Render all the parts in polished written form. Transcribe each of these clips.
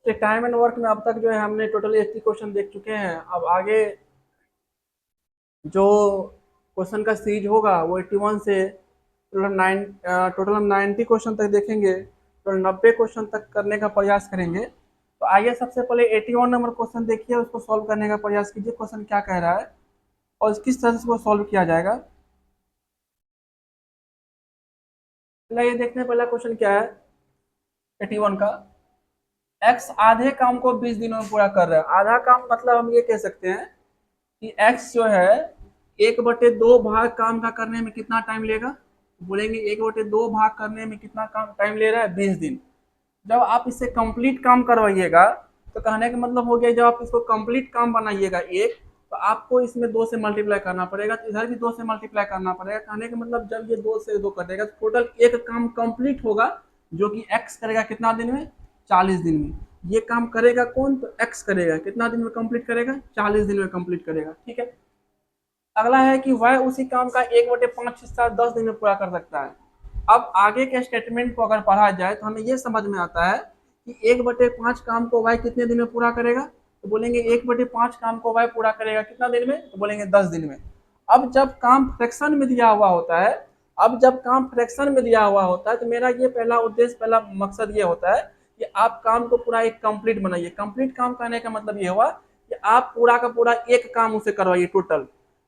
तो time and work में अब तक जो है हमने टोटल 80 क्वेश्चन देख चुके हैं। अब आगे जो क्वेश्चन का सीरीज होगा वो 81 से टोटल हम 90 क्वेश्चन तक देखेंगे, टोटल 90 क्वेश्चन तक करने का प्रयास करेंगे। तो आइए सबसे पहले 81 नंबर क्वेश्चन देखिए, उसको सॉल्व करने का प्रयास कीजिए, क्वेश्चन क्या कह रहा है और किस तरह से इसको सॉल्व किया जाएगा। पहले ये देखते हैं पहला क्वेश्चन क्या है 81 का। एक्स आधे काम को 20 दिनों में पूरा कर रहा है। आधा काम मतलब हम ये कह सकते हैं कि एक्स जो है 1/2 भाग काम का करने में कितना टाइम लेगा, बोलेंगे 1/2 भाग करने में कितना काम टाइम ले रहा है, 20 दिन। जब आप इससे कंप्लीट काम करवाइएगा तो कहने का मतलब हो गया, जब आप इसको कंप्लीट काम बनाइएगा एक, तो आपको इसमें 2 से मल्टीप्लाई करना पड़ेगा, तो इधर भी 2 से मल्टीप्लाई करना पड़ेगा। कहने का मतलब जब ये 2 से 2 कर देगा तो टोटल एक काम कंप्लीट होगा, जो कि एक्स करेगा कितना दिन में, 40 दिन में। ये काम करेगा कौन, तो एक्स करेगा, कितना दिन में कंप्लीट करेगा, 40 दिन में कंप्लीट करेगा। ठीक है। अगला है कि वह उसी काम का 1/5 हिस्सा 10 दिन में पूरा कर सकता है। अब आगे के स्टेटमेंट को अगर पढ़ा जाए तो हमें ये समझ में आता है कि 1/5 काम को वह कितने दिन में पूरा करेगा, तो बोलेंगे 1/5 काम को वह पूरा करेगा कितना दिन में, तो बोलेंगे 10 दिन में। अब जब काम फ्रैक्शन में दिया हुआ होता है, अब जब काम फ्रैक्शन में दिया हुआ होता है तो मेरा ये पहला उद्देश्य, पहला मकसद ये होता है कि आप काम को पूरा एक कंप्लीट बनाइए। कंप्लीट काम करने का मतलब ये हुआ कि आप पूरा का पूरा एक काम उसे करवाइए टोटल।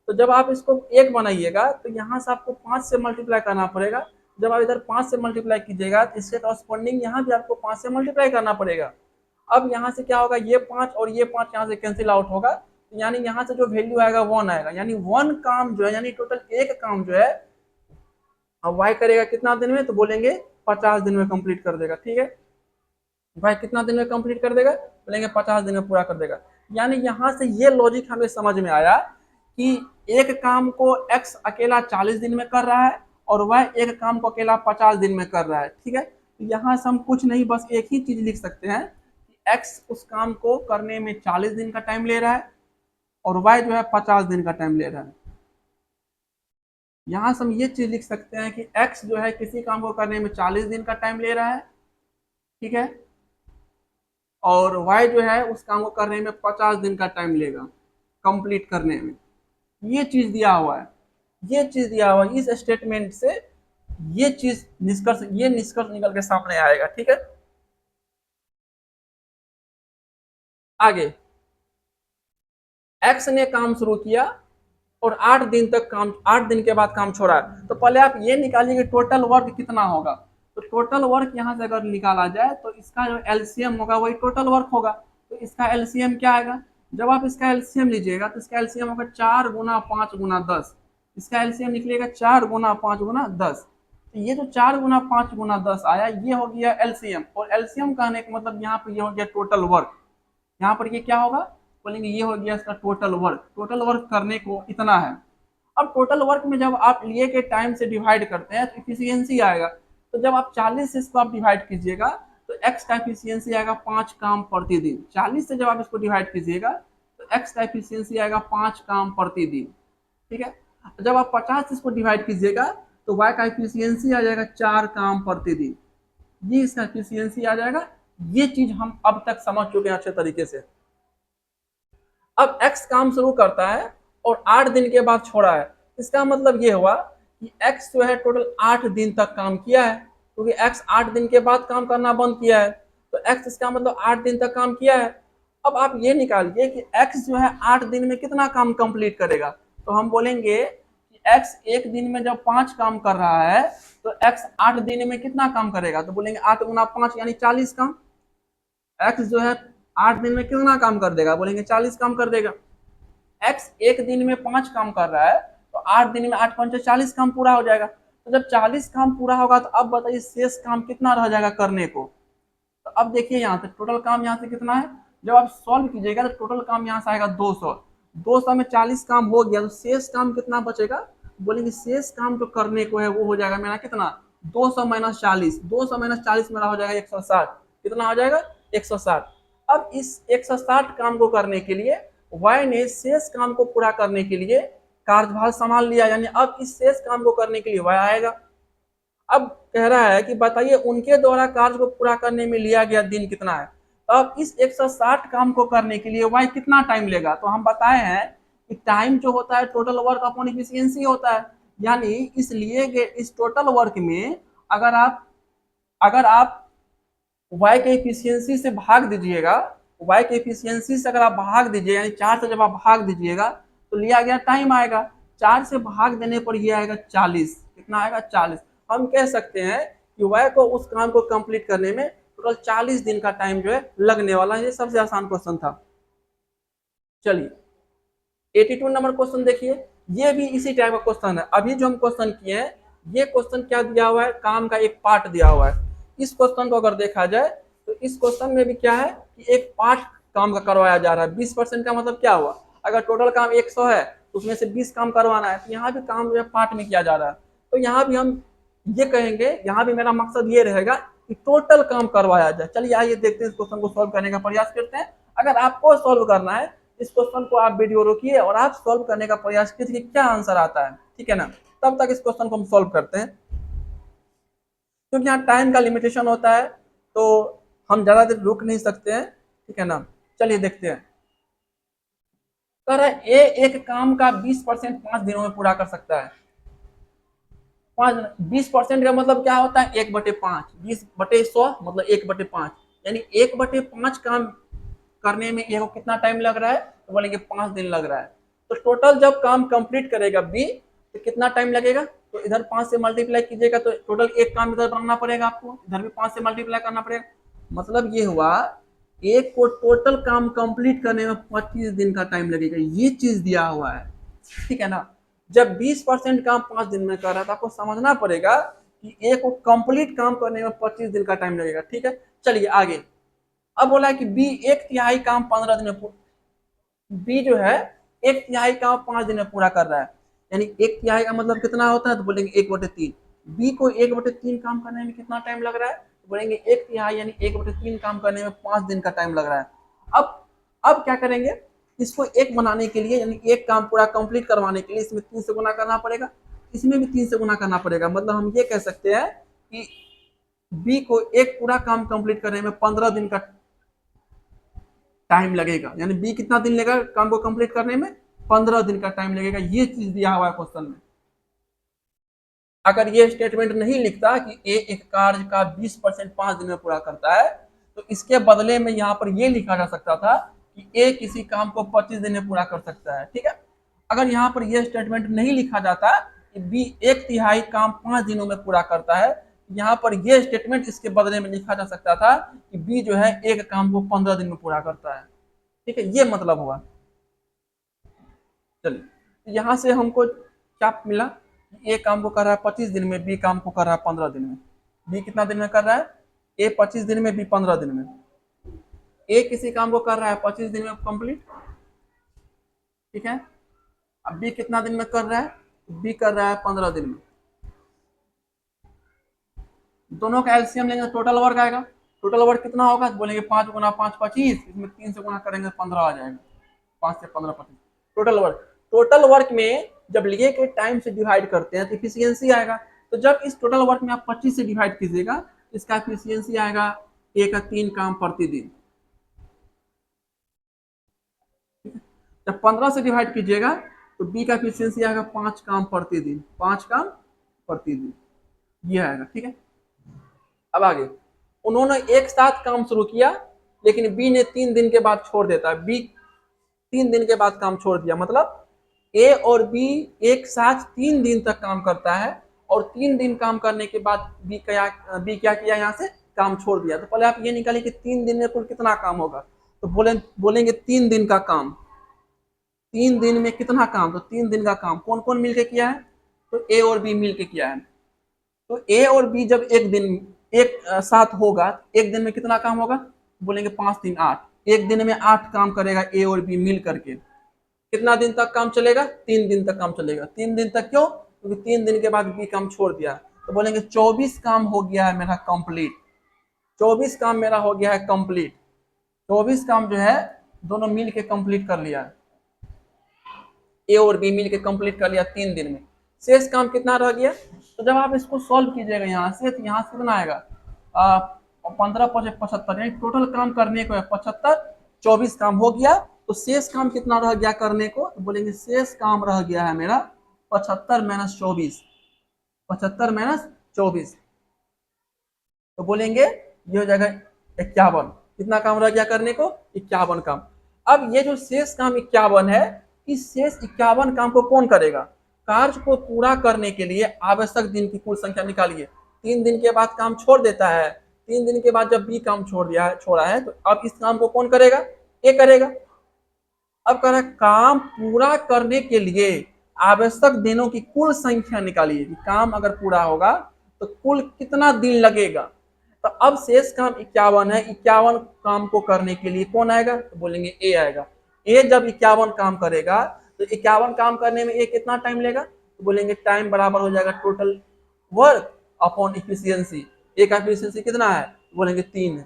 तो जब आप इसको एक बनाइएगा तो यहाँ से आपको 5 से मल्टीप्लाई करना पड़ेगा। जब आप इधर 5 से मल्टीप्लाई कीजिएगा तो इसके कॉरस्पॉन्डिंग यहाँ भी आपको 5 से मल्टीप्लाई करना पड़ेगा। अब यहाँ से क्या होगा, ये 5 और ये 5 यहाँ से कैंसिल आउट होगा, तो यानी यहाँ से जो वैल्यू आएगा 1 आएगा, यानी 1 काम जो है, यानी टोटल एक काम जो है अब वाई करेगा कितना दिन में, तो बोलेंगे 50 दिन में कंप्लीट कर देगा। ठीक है, भाई कितना दिन में कंप्लीट कर देगा, बोलेंगे 50 दिन में पूरा कर देगा। यानी यहाँ से ये लॉजिक हमें समझ में आया कि एक काम को एक्स अकेला 40 दिन में कर रहा है और वह एक काम को अकेला 50 दिन में कर रहा है। ठीक है, तो यहाँ से हम कुछ नहीं बस एक ही चीज लिख सकते हैं कि एक्स उस काम को करने में 40 दिन का टाइम ले रहा है और वाई जो है 50 दिन का टाइम ले रहा है। यहाँ से हम ये चीज लिख सकते हैं कि एक्स जो है किसी काम को करने में 40 दिन का टाइम ले रहा है, ठीक है, और y जो है उस काम को करने में 50 दिन का टाइम लेगा कंप्लीट करने में। ये चीज दिया हुआ है, ये चीज दिया हुआ है। इस स्टेटमेंट से ये चीज निष्कर्ष, ये निष्कर्ष निकल के सामने आएगा। ठीक है, आगे x ने काम शुरू किया और 8 दिन तक काम, 8 दिन के बाद काम छोड़ा, तो पहले आप ये निकालिए कि टोटल वर्क कितना होगा। तो टोटल वर्क यहाँ से अगर निकाला जाए तो इसका जो एलसीएम होगा वही टोटल वर्क होगा। तो इसका एलसीएम क्या आएगा, जब आप इसका एलसीएम लीजिएगा तो इसका एलसीएम होगा 4 × 5 × 10। इसका एलसीएम निकलेगा 4 × 5 × 10। तो ये जो 4 × 5 × 10 आया ये हो गया एलसीएम, और एलसीएम कहने का मतलब यहाँ पर ये हो गया टोटल वर्क। यहाँ पर ये क्या होगा, बोलेंगे ये हो गया इसका टोटल वर्क। टोटल वर्क करने को इतना है। अब टोटल वर्क में जब आप लिए के टाइम से डिवाइड करते हैं तो इफिशियंसी आएगा। तो जब आप 40 से इसको आप डिवाइड कीजिएगा तो एक्स का इफिशियंसी आएगा 5 काम प्रतिदिन। 40 से जब आप इसको डिवाइड कीजिएगा तो एक्स का इफिशियंसी आएगा 5 काम प्रतिदिन। ठीक है, जब आप 50 से इसको डिवाइड कीजिएगा तो वाई का इफिशियंसी आ जाएगा 4 काम प्रतिदिन। ये इसका इफिशियंसी आ जाएगा। ये चीज हम अब तक समझ चुके हैं अच्छे तरीके से। अब x काम शुरू करता है और 8 दिन के बाद छोड़ा है, इसका मतलब ये हुआ कि x जो है टोटल 8 दिन तक काम किया है, क्योंकि x 8 दिन के बाद काम करना बंद किया है। तो x इसका मतलब 8 दिन तक काम किया है। अब आप ये निकालिए कि x जो है 8 दिन में कितना काम कंप्लीट करेगा। तो हम बोलेंगे कि x एक दिन में जब 5 काम कर रहा है तो x 8 दिन में कितना काम करेगा, तो बोलेंगे 8 × 5 यानी 40 काम। x जो है 8 दिन में कितना काम कर देगा, बोलेंगे 40 काम कर देगा। x एक दिन में 5 काम कर रहा है तो 8 दिन में 8×5 = 40 काम पूरा हो जाएगा। तो जब 40 काम पूरा होगा तो अब बताइए शेष काम कितना रह जाएगा करने को। तो अब देखिए यहाँ से टोटल काम यहाँ से कितना है, जब आप सॉल्व कीजिएगा तो टोटल काम यहाँ से आएगा 200। 200 में 40 काम हो गया तो शेष काम कितना बचेगा, बोलेंगे शेष काम जो करने को है वो हो जाएगा मेरा कितना, 200 - 40। 200 - 40 मेरा हो जाएगा 160। कितना हो जाएगा, 160। अब इस 160 काम को करने के लिए वाई ने शेष काम को पूरा करने के लिए कार्यभार संभाल लिया, यानी अब इस शेष काम को करने के लिए वाई आएगा। अब कह रहा है कि बताइए उनके द्वारा कार्य को पूरा करने में लिया गया दिन कितना है। तो अब इस 160 काम को करने के लिए वाई कितना टाइम लेगा, तो हम बताए हैं कि टाइम जो होता है टोटल वर्क अपॉन इफिशियंसी होता है। यानी इसलिए इस टोटल वर्क में अगर आप वाई के इफिशियंसी से भाग दीजिएगा, वाई के इफिशियंसी से अगर आप भाग दीजिए, यानी 4 से जब आप भाग दीजिएगा तो लिया गया टाइम आएगा। 4 से भाग देने पर ये आएगा 40। कितना आएगा? 40। हम कह सकते हैं कि वाई को उस काम को कंप्लीट करने में टोटल 40 दिन का टाइम जो है लगने वाला है। ये सबसे आसान क्वेश्चन था। चलिए 82 नंबर क्वेश्चन देखिए, ये भी इसी टाइप का क्वेश्चन है। अभी जो हम क्वेश्चन किए हैं ये क्वेश्चन क्या दिया हुआ है, काम का एक पार्ट दिया हुआ है। इस क्वेश्चन को अगर देखा जाए तो इस क्वेश्चन में भी क्या है कि एक पार्ट काम का करवाया जा रहा है। 20% का मतलब क्या हुआ, अगर टोटल काम 100 है तो उसमें से 20 काम करवाना है, तो यहाँ भी काम जो है पार्ट में किया जा रहा है। तो यहाँ भी हम ये कहेंगे, यहाँ भी मेरा मकसद ये रहेगा कि टोटल काम करवाया जाए। चलिए आइए देखते हैं, इस क्वेश्चन को सॉल्व करने का प्रयास करते हैं। अगर आपको सॉल्व करना है इस क्वेश्चन को आप वीडियो रोकिए और आप सॉल्व करने का प्रयास कीजिए क्या आंसर आता है, ठीक है ना। तब तक इस क्वेश्चन को हम सॉल्व करते हैं, क्योंकि यहाँ टाइम का लिमिटेशन होता है तो हम ज्यादा देर रुक नहीं सकते हैं, ठीक है ना। चलिए देखते हैं। कह रहा है ए एक काम का 20% 5 दिनों में पूरा कर सकता है। 20% का मतलब क्या होता है, 1/5। 20/100 मतलब 1/5, यानी 1/5 काम करने में ये कितना टाइम लग रहा है, तो बोलेंगे 5 दिन लग रहा है। तो टोटल जब काम कंप्लीट करेगा बी तो कितना टाइम लगेगा, तो इधर 5 से मल्टीप्लाई कीजिएगा तो टोटल एक काम इधर बनाना पड़ेगा आपको, इधर भी 5 से मल्टीप्लाई करना पड़ेगा। मतलब ये हुआ एक को टोटल काम कंप्लीट करने में 25 दिन का टाइम लगेगा, ये चीज दिया हुआ है, ठीक है ना। जब 20% काम 5 दिन में कर रहा था, आपको समझना पड़ेगा कि एक को कंप्लीट काम करने में 25 दिन का टाइम लगेगा, ठीक है। चलिए आगे। अब बोला है कि बी 1/3 काम 15 दिन में, बी जो है 1/3 काम 5 दिन में पूरा कर रहा है। यानी 1/3 का मतलब कितना होता है, तो बोलेंगे 1/3। बी को 1/3 काम करने में कितना टाइम लग रहा है, तो बोलेंगे 1/3 यानी 1/3 काम करने में 5 दिन का टाइम लग रहा है। अब क्या करेंगे, इसको एक बनाने के लिए, यानी एक काम पूरा कंप्लीट करवाने के लिए इसमें 3 से गुना करना पड़ेगा, इसमें भी 3 से गुना करना पड़ेगा। मतलब हम ये कह सकते हैं कि बी को एक पूरा काम कंप्लीट करने में 15 दिन का टाइम लगेगा। यानी बी कितना दिन लगेगा काम को कंप्लीट करने में, 15 दिन का टाइम लगेगा। ये चीज दिया हुआ है क्वेश्चन में। अगर ये स्टेटमेंट नहीं लिखता कि ए एक कार्य का 20% 5 दिन में पूरा करता है, तो इसके बदले में यहाँ पर ये लिखा जा सकता था कि ए किसी काम को 25 दिन में पूरा कर सकता है, ठीक है। अगर यहाँ पर यह स्टेटमेंट नहीं लिखा जाता कि बी 1/3 काम 5 दिनों में पूरा करता है, यहाँ पर यह स्टेटमेंट इसके बदले में लिखा जा सकता था कि बी जो है एक काम को 15 दिन में पूरा करता है, ठीक है। ये मतलब हुआ। चलिए यहाँ से हमको क्या मिला, ए काम को कर रहा है 25 दिन में, बी काम को कर रहा है 15 दिन में। बी कितना दिन में कर रहा है, ए 25 दिन में, बी 15 दिन में। ए किसी काम को कर रहा है 25 दिन में कंप्लीट, ठीक है। अब बी कितना दिन में कर रहा है, बी कर रहा है 15 दिन में। दोनों का एलसीएम लेंगे टोटल वर्क आएगा। टोटल वर्क कितना होगा, बोलेंगे 5 गुना 5 25, इसमें 3 से गुना करेंगे 15 आ जाएगा। 5 से 15 25 टोटल वर्क। टोटल वर्क में जब लिए के टाइम से डिवाइड करते हैं तो इफिशियंसी आएगा। तो जब इस टोटल वर्क में आप 25 से डिवाइड कीजिएगा, इसका इफिशियंसी आएगा ए का 3 काम प्रतिदिन। जब 15 से डिवाइड कीजिएगा तो बी का इफिशियंसी आएगा 5 काम प्रतिदिन, 5 काम प्रतिदिन ये आएगा, ठीक है। अब आगे, उन्होंने एक साथ काम शुरू किया लेकिन बी ने 3 दिन के बाद छोड़ देता है। बी 3 दिन के बाद काम छोड़ दिया, मतलब ए और बी एक साथ 3 दिन तक काम करता है और 3 दिन काम करने के बाद बी क्या किया, यहाँ से काम छोड़ दिया। तो पहले आप ये निकालिए कि 3 दिन में कुल कितना काम होगा, तो बोलेंगे 3 दिन का काम। 3 दिन में कितना काम, तो 3 दिन का काम कौन कौन मिलके किया है, तो ए और बी मिलके किया है। तो ए और बी जब एक साथ होगा, एक दिन में कितना काम होगा, बोलेंगे 5 3 8। एक दिन में 8 काम करेगा ए और बी मिल करके। कितना दिन तक काम चलेगा, 3 दिन तक काम चलेगा। 3 दिन तक क्यों, क्योंकि 3 दिन के बाद बी काम छोड़ दिया। तो बोलेंगे 24 काम हो गया है मेरा कंप्लीट। 24 काम मेरा हो गया है कंप्लीट। 24 काम जो है दोनों मिल के कंप्लीट कर लिया है, ए और बी मिल के कंप्लीट कर लिया 3 दिन में। शेष काम कितना रह गया, तो जब आप इसको सॉल्व कीजिएगा यहाँ से, तो यहाँ से कितना आएगा और 15 5 75, यानी टोटल काम करने को है 75, 24 काम हो गया। तो शेष काम कितना रह गया करने को, तो बोलेंगे शेष काम रह गया है मेरा 75 माइनस 24, 75 माइनस 24, तो बोलेंगे ये हो जाएगा 51। कितना काम रह गया करने को, 51 काम। अब ये जो शेष काम 51 है, इस शेष 51 काम को कौन करेगा, कार्य को पूरा करने के लिए आवश्यक दिन की कुल संख्या निकालिए। 3 दिन के बाद काम छोड़ देता है, 3 दिन के बाद जब बी काम छोड़ा है, तो अब इस काम को कौन करेगा, ए करेगा। अब कह रहा है काम पूरा करने के लिए आवश्यक दिनों की कुल संख्या निकालिए, कि काम अगर पूरा होगा तो कुल कितना दिन लगेगा। तो अब शेष काम 51 है, 51 काम को करने के लिए कौन आएगा, तो बोलेंगे ए आएगा। ए जब 51 काम करेगा तो 51 काम करने में ए कितना टाइम लेगा, तो बोलेंगे टाइम बराबर हो जाएगा टोटल वर्क अपॉन इफिशियंसी। ए का इफिशियंसी कितना है, बोलेंगे 3 है।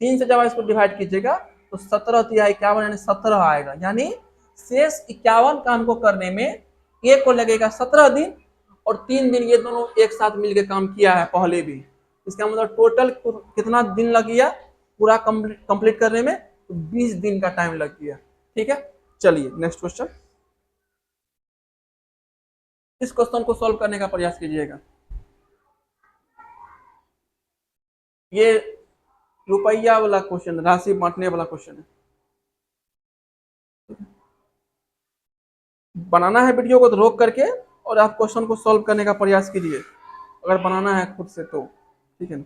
3 से जब इसको डिवाइड कीजिएगा तो 17 तिया 51 यानी 17 आएगा। यानी शेष 51 काम को करने में ए को लगेगा 17 दिन, और 3 दिन ये दोनों एक साथ मिलकर काम किया है पहले भी। इसका मतलब टोटल कितना दिन लग गया पूरा कंप्लीट करने में, तो 20 दिन का टाइम लग गया। ठीक है, चलिए नेक्स्ट क्वेश्चन। इस क्वेश्चन को सॉल्व करने का प्रयास कीजिएगा। ये रुपया वाला क्वेश्चन, राशि बांटने वाला क्वेश्चन है। बनाना है वीडियो को तो रोक करके और आप क्वेश्चन को सॉल्व करने का प्रयास कीजिए, अगर बनाना है खुद से तो। ठीक है,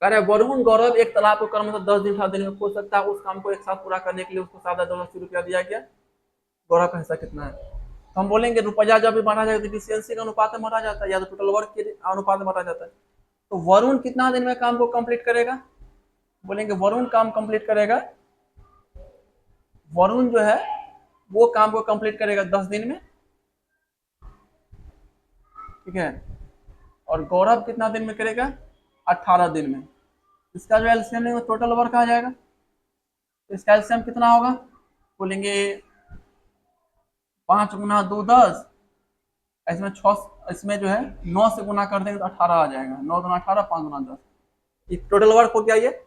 कह रहे वरुण गौरव एक तालाब को क्रम 10 दिन 7 दिन में खोद सकता है। उस काम को एक साथ पूरा करने के लिए उसको 7,280 रुपया दिया गया। गौरव का हिस्सा कितना है, तो हम बोलेंगे रुपया जब भी बांटा जाएगा तो एफिशिएंसी के अनुपात में बांटा जाता है, या तो टोटल वर्क के अनुपात में बांटा जाता है। तो वरुण कितना दिन में काम को कंप्लीट करेगा, बोलेंगे वरुण काम कंप्लीट करेगा, वरुण जो है वो काम को कंप्लीट करेगा 10 दिन में। ठीक है, और गौरव कितना दिन में करेगा, 18 दिन में। इसका जो एलसीएम है वो टोटल वर्क आ जाएगा। तो इसका एलसीएम कितना होगा, बोलेंगे 5 गुना 2 10, इसमें 6, इसमें जो है 9 से गुना कर देंगे तो 18 आ जाएगा। 9 गुना 18, 5 गुना 10, ये टोटल वर्क हो गया। ये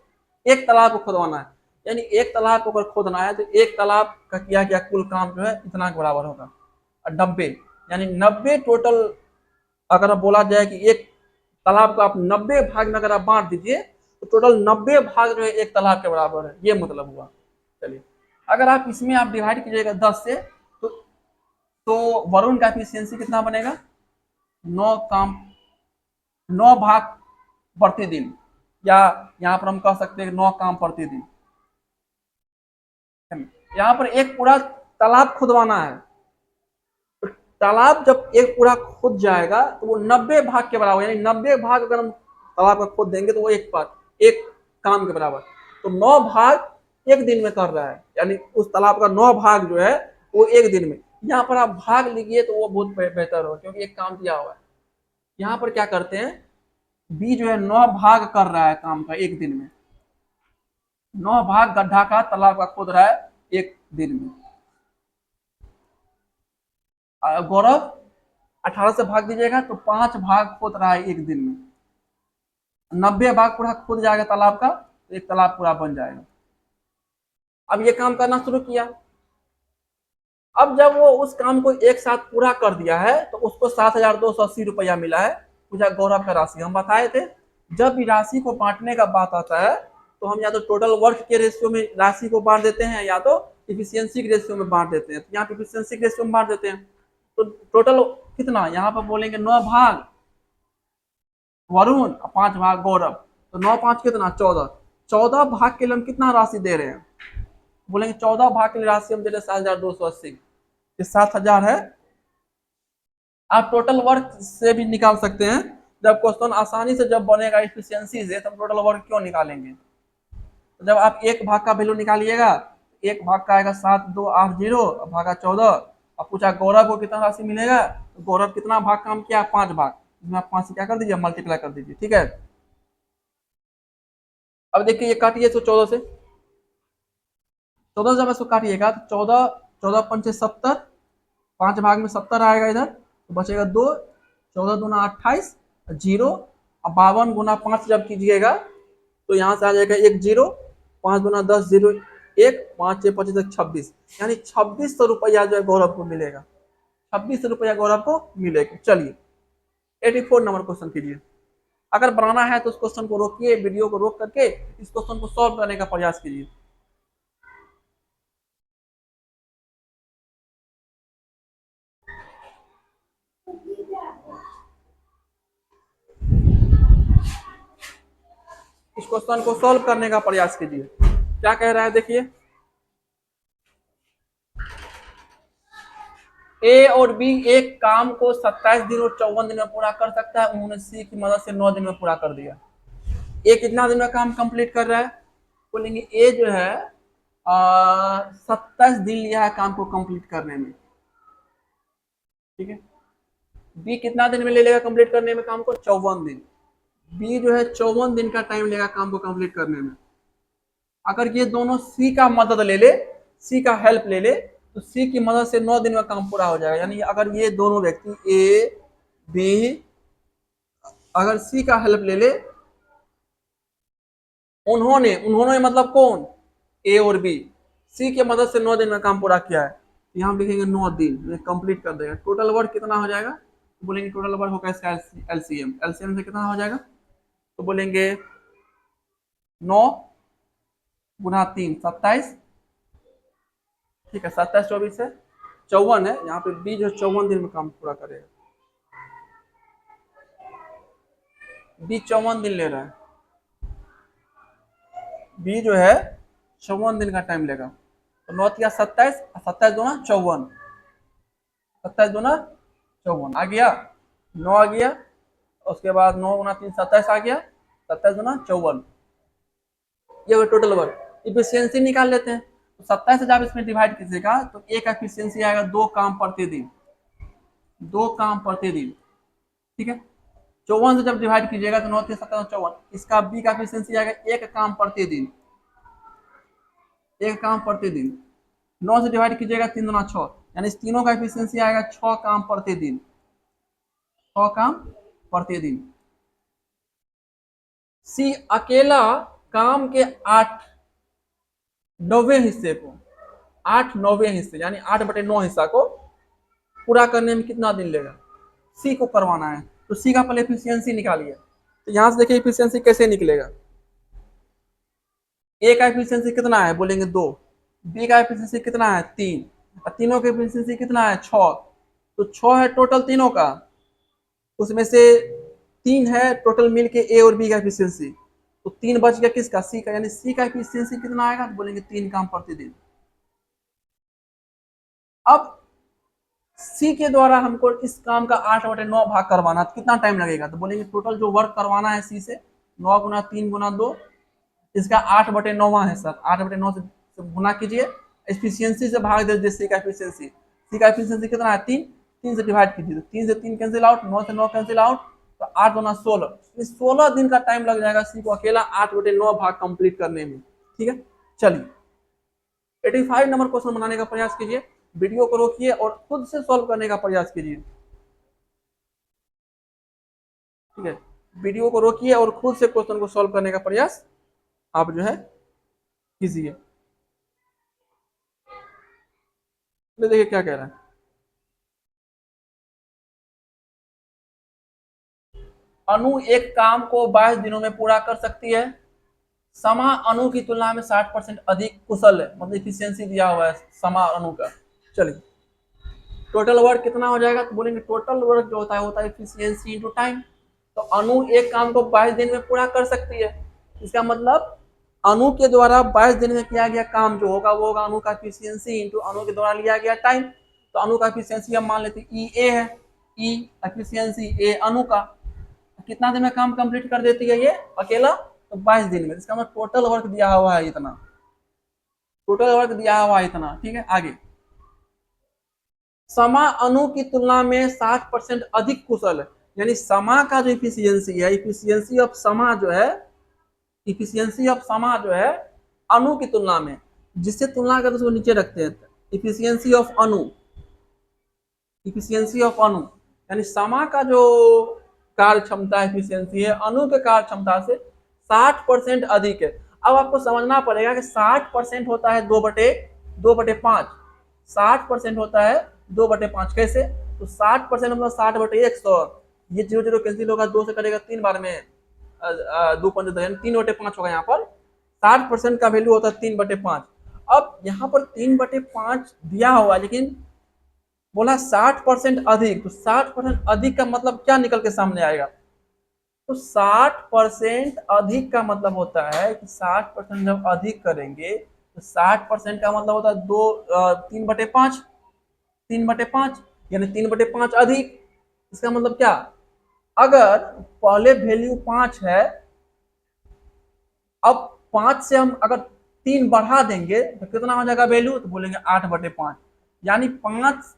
एक तालाब को खुदवाना है, यानी एक तालाब को अगर खोदना है तो एक तालाब का किया गया कुल काम जो है इतना के बराबर होगा। 90, यानी 90 टोटल, अगर बोला जाए कि एक तालाब को आप 90 भाग में अगर आप बांट दीजिए तो टोटल 90 भाग जो है एक तालाब के बराबर है, ये मतलब हुआ। चलिए, अगर आप इसमें आप डिवाइड कीजिएगा 10 से, तो वरुण का एफिशिएंसी कितना बनेगा, 9 भाग प्रतिदिन, या यहाँ पर हम कह सकते हैं 9 काम प्रतिदिन। यहाँ पर एक पूरा तालाब खुदवाना है, तो तालाब जब एक पूरा खुद जाएगा तो वो 90 भाग के बराबर, यानी 90 भाग अगर हम तालाब का खोद देंगे तो वो एक काम के बराबर। तो 9 भाग एक दिन में कर रहा है, यानी उस तालाब का 9 भाग जो है वो एक दिन में। यहाँ पर आप भाग लीजिए तो वो बहुत बेहतर होगा, क्योंकि एक काम दिया हुआ है। यहाँ पर क्या करते हैं, बी जो है 9 भाग कर रहा है काम का एक दिन में, 9 भाग गड्ढा का तालाब का खोद रहा है एक दिन में। गौरव 18 से भाग दीजिएगा तो 5 भाग खोद रहा है एक दिन में। 90 भाग पूरा खोद जाएगा तालाब का, तो एक तालाब पूरा बन जाएगा। अब ये काम करना शुरू किया। अब जब वो उस काम को एक साथ पूरा कर दिया है तो उसको 7,280 रुपया मिला है, पूछा गौरव का राशि। हम बताए थे जब भी राशि को बांटने का बात आता है तो हम या तो टोटल वर्क के रेशियो में राशि को बांट देते हैं, या तो इफिशियंसी के रेशियो में बांट देते हैं। तो यहाँ पे इफिशियंसी के रेशियो में बांट देते हैं, तो टोटल कितना, यहाँ पर बोलेंगे 9 भाग वरुण, 5 भाग गौरव, तो 9 5 कितना, 14। 14 भाग के लिए हम कितना राशि दे रहे हैं, बोलेंगे 14 भाग के लिए राशि हम दे रहे हैं 7,280, ये 7,000 है। आप टोटल वर्क से भी निकाल सकते हैं, जब क्वेश्चन आसानी से जब बनेगा इफिशियंसी से, तब टोटल वर्क क्यों निकालेंगे। तो जब आप एक भाग का वैल्यू निकालिएगा, एक भाग का आएगा 7,280 भागा 14। अब पूछा गौरव को कितना राशि मिलेगा, तो गौरव कितना भाग काम किया, 5 भाग, इसमें आप 5 से क्या कर दीजिए, मल्टीप्लाई कर दीजिए। ठीक है, अब देखिए ये काटिए तो 14 से, 14 जब इसको काटिएगा तो 14, 14 पंचे 70, 5 भाग में 70 आएगा इधर, तो बचेगा 2, 14 दूना 28, 0, अब 52 गुना 5 जब कीजिएगा तो यहाँ से आ जाएगा 1 0, 5 गुना 10 0 1, 5 6 25 26, यानी 2600 रुपया जो है गौरव को मिलेगा। 2600 रुपया गौरव को मिलेगा। चलिए 84 नंबर क्वेश्चन कीजिए। अगर बनाना है तो उस क्वेश्चन को रोकिए, वीडियो को रोक करके इस क्वेश्चन को सॉल्व करने का प्रयास कीजिए। इस क्वेश्चन को सॉल्व करने का प्रयास कीजिए। क्या कह रहा है देखिए, ए और बी एक काम को 27 दिन और 54 दिन में पूरा कर सकता है, उन्होंने सी की मदद से 9 दिन में पूरा कर दिया। ए कितना दिन में काम कंप्लीट कर रहा है? बोलेंगे ए जो है 27 दिन लिया है काम को कंप्लीट करने में, ठीक है। बी कितना दिन में ले लेगा कंप्लीट करने में काम को? 54 दिन। बी जो है 54 दिन का टाइम लेगा काम को कंप्लीट करने में। अगर ये दोनों सी का मदद ले ले, सी का हेल्प ले ले, तो सी की मदद से 9 दिन में काम पूरा हो जाएगा। यानी अगर ये दोनों व्यक्ति ए बी अगर सी का हेल्प ले ले, उन्होंने उन्होंने मतलब कौन? ए और बी सी की मदद से 9 दिन में काम पूरा किया है। यहाँ लिखेंगे 9 दिन में कंप्लीट कर देगा। टोटल वर्क कितना हो जाएगा? तो बोलेंगे टोटल वर्क होगा इसका एलसीएम। एलसीएम से कितना हो जाएगा? तो बोलेंगे 9 गुना 3 27, ठीक है। 27 24 है 54 है। यहाँ पे बी जो 54 दिन में काम पूरा करेगा। बी 54 दिन ले रहा है। बी जो है 54 दिन का टाइम लेगा। तो 9 या 27, 27 दूना 54, 27 दूना 54 आ गया, 9 आ गया। उसके बाद 9 गुना 3 27 आ गया, 27 गुना 54, ये टोटल वर्क। इफिशियंसी निकाल लेते हैं। तो 27 से जब इसमें डिवाइड कीजिएगा तो ए का इफिशियंसी आएगा 2 काम प्रति दिन, 2 काम प्रति दिन, ठीक है। 54 से जब डिवाइड कीजिएगा तो 9 3 27 54, इसका बी का इफिशियंसी आएगा 1 काम प्रति दिन, 1 काम प्रति दिन। 9 से डिवाइड कीजिएगा 3 गुना 6, यानी इस तीनों का इफिशियंसी आएगा 6 काम प्रति दिन, 6 काम प्रति दिन। सी अकेला काम के 8/9 हिस्से को, 8/9 हिस्से यानी 8/9 हिस्सा को पूरा करने में कितना दिन लेगा? सी को करवाना है। तो सी का पहले एफिशिएंसी निकालिए। तो यहां से देखिए एफिशिएंसी कैसे निकलेगा। ए का एफिशिएंसी कितना है? बोलेंगे 2। बी का एफिशिएंसी कितना है? 3। और तीनों का एफिशिएंसी कितना है? 6। तो 6 है टोटल तीनों का, उसमें से 3 है टोटल मिलके ए और बी का एफिशिएंसी। तो 3 बच गया किसका? सी का। यानी सी का एफिशिएंसी कितना आएगा? तो बोलेंगे 3 काम प्रति दिन। अब सी के द्वारा हमको इस काम का 8/9 भाग करवाना, तो कितना टाइम लगेगा? तो बोलेंगे टोटल जो वर्क करवाना है सी से 9 गुना 3 गुना 2, इसका 8/9 है सर। 8/9 से गुना कीजिए, एफिशिएंसी से भाग दीजिए सी का एफिशिएंसी। सी का एफिशिएंसी कितना है? 3। 3 से डिवाइड कीजिए, तो 3 से 3 कैंसिल आउट, 9 से 9 कैंसिल आउट, तो 8 गुना 16। इस 16 दिन का टाइम लग जाएगा सी को अकेला 8/9 भाग कंप्लीट करने में, ठीक है। चलिए 85 नंबर क्वेश्चन बनाने का प्रयास कीजिए। वीडियो को रोकिए और खुद से सॉल्व करने का प्रयास कीजिए, ठीक है। वीडियो को रोकिए और खुद से क्वेश्चन को सॉल्व करने का प्रयास आप जो है कीजिए। देखिए क्या कह रहा है। अनु एक काम को 22 दिनों में पूरा कर सकती है। समा अनु की तुलना में 60% अधिक कुशल है, मतलब इफिशियंसी दिया हुआ है समा अनु का। चलिए टोटल वर्क कितना हो जाएगा? तो बोलेंगे टोटल वर्क जो होता है इफिशियंसी इनटू टाइम। तो अनु एक काम को 22 दिन में पूरा कर सकती है, इसका मतलब अनु के द्वारा 22 दिन में किया गया काम जो होगा वो होगा अनु का एफिशिएंसी इनटू अनु के द्वारा लिया गया टाइम। तो अनु का एफिशिएंसी हम मान लेते हैं ई ए है, ई एफिशिएंसी ए अनु का। कितना दिन में काम कंप्लीट कर देती है ये अकेला? तो 22 दिन में। इसका मतलब टोटल वर्क दिया हुआ है इतना, टोटल वर्क दिया हुआ है इतना, ठीक है। आगे समा अनु की तुलना में 60% अधिक कुशल है, यानी समा का जो इफिशियंसी है, इफिशियंसी ऑफ समा जो है, इफिशियंसी ऑफ समा जो है अनु की तुलना में, जिससे तुलना करते उसको नीचे रखते हैं। Efficiency of Anu, efficiency of Anu यानी समा का जो कार्य क्षमता एफिशिएंसी है अणु के कार्य क्षमता से 60% अधिक है। अब आपको समझना पड़ेगा कि 60% होता है 2/5। 60% होता है 2/5 कैसे? तो 60% मतलब 60/100। ये 0 0 कैंसिल होगा, 2 से कटेगा 3 बार में, 2 5 3/5 होगा। यहाँ पर 60% का वैल्यू होता है 3/5। अब यहाँ पर 3/5 दिया हुआ, लेकिन बोला 60% अधिक, तो 60% अधिक का मतलब क्या निकल के सामने आएगा? तो 60% अधिक का मतलब होता है कि 60% जब अधिक करेंगे तो 60% का मतलब होता है 3/5। 3/5 यानी 3/5 अधिक। इसका मतलब क्या? अगर पहले वैल्यू 5 है, अब 5 से हम अगर 3 बढ़ा देंगे तो कितना हो जाएगा वैल्यू? तो बोलेंगे 8/5। यानी 5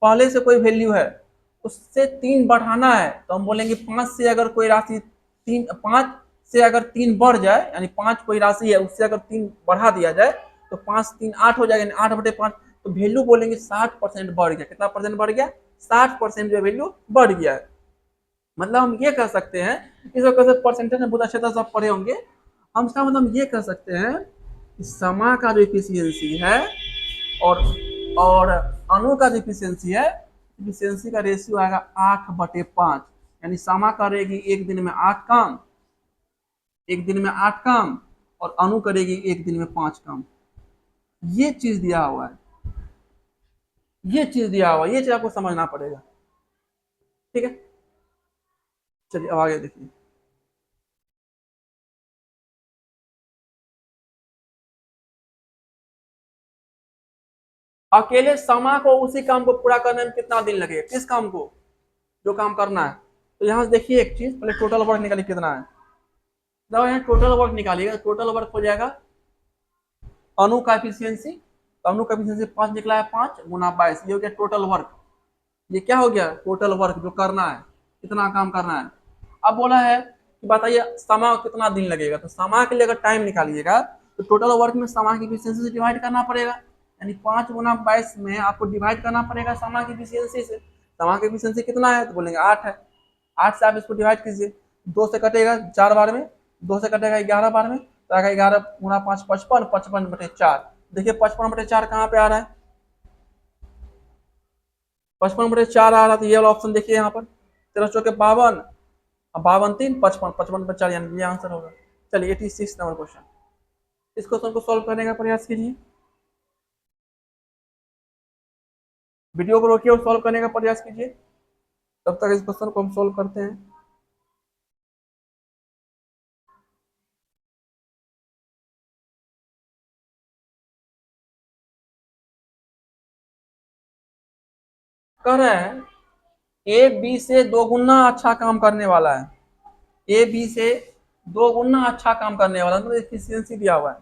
पहले से कोई वैल्यू है, उससे 3 बढ़ाना है, तो हम बोलेंगे 5 से अगर कोई राशि 5 से अगर 3 बढ़ जाए, यानी 5 कोई राशि है, उससे अगर 3 बढ़ा दिया जाए तो 5 3 8 हो जाएगा, 8/5। तो वैल्यू बोलेंगे 60% बढ़ गया। कितना परसेंट बढ़ गया? 60% जो वैल्यू बढ़ गया है। मतलब हम ये कह सकते हैं, इस वक्त परसेंटेज में बहुत अच्छे तरह सब पढ़े होंगे, हम इसका मतलब ये कह सकते हैं कि समा का जो इफिशियंसी है और अणु का जो इफिशियंसी है, इफिशियंसी का रेशियो आएगा 8/5। यानी समा करेगी एक दिन में 8 काम, एक दिन में 8 काम, और अणु करेगी एक दिन में 5 काम। ये चीज दिया हुआ है, ये चीज दिया हुआ है, ये चीज आपको समझना पड़ेगा। ठीक है, चलिए अब आगे देखिए। अकेले समा को उसी काम को पूरा करने में कितना दिन लगेगा? किस काम को? जो काम करना है। तो यहाँ से देखिए एक चीज, पहले टोटल वर्क निकालिए कितना है। जब यहाँ टोटल वर्क निकालिएगा, टोटल वर्क हो जाएगा अणु का एफिशिएंसी। तो अणु का एफिशिएंसी 5 निकला है, 5 गुना 22, ये हो गया टोटल वर्क। ये क्या हो गया? टोटल वर्क जो करना है, कितना काम करना है। अब बोला है कि बताइए समा कितना दिन लगेगा। तो समा के लिए अगर टाइम निकालिएगा तो टोटल वर्क में समा की एफिशिएंसी से डिवाइड करना पड़ेगा। यानी 5 गुना 22 में आपको डिवाइड करना पड़ेगा समा की एफिशिएंसी से। समा की एफिशिएंसी कितना है? तो बोलेंगे 8 है। 8 से आप इसको डिवाइड कीजिए, 2 से कटेगा 4 बार में, 2 से कटेगा 11 बार में, तो आएगा 11 गुना 5 55, 55/4। देखिए 55/4 कहाँ पे आ रहा है? 55/4 आ रहा था, ये वाला ऑप्शन देखिए यहाँ पर। 13 चौके 52, 52 3 55, 55/4 यानी ये आंसर होगा। चलिए 86 नंबर क्वेश्चन, इस क्वेश्चन को सॉल्व करने का प्रयास कीजिए। वीडियो को रोकिए और सॉल्व करने का प्रयास कीजिए, तब तक इस क्वेश्चन को हम सॉल्व करते हैं। कह रहे हैं ए बी से 2 गुना अच्छा काम करने वाला है। ए बी से 2 गुना अच्छा काम करने वाला, मतलब एफिशिएंसी दिया हुआ है।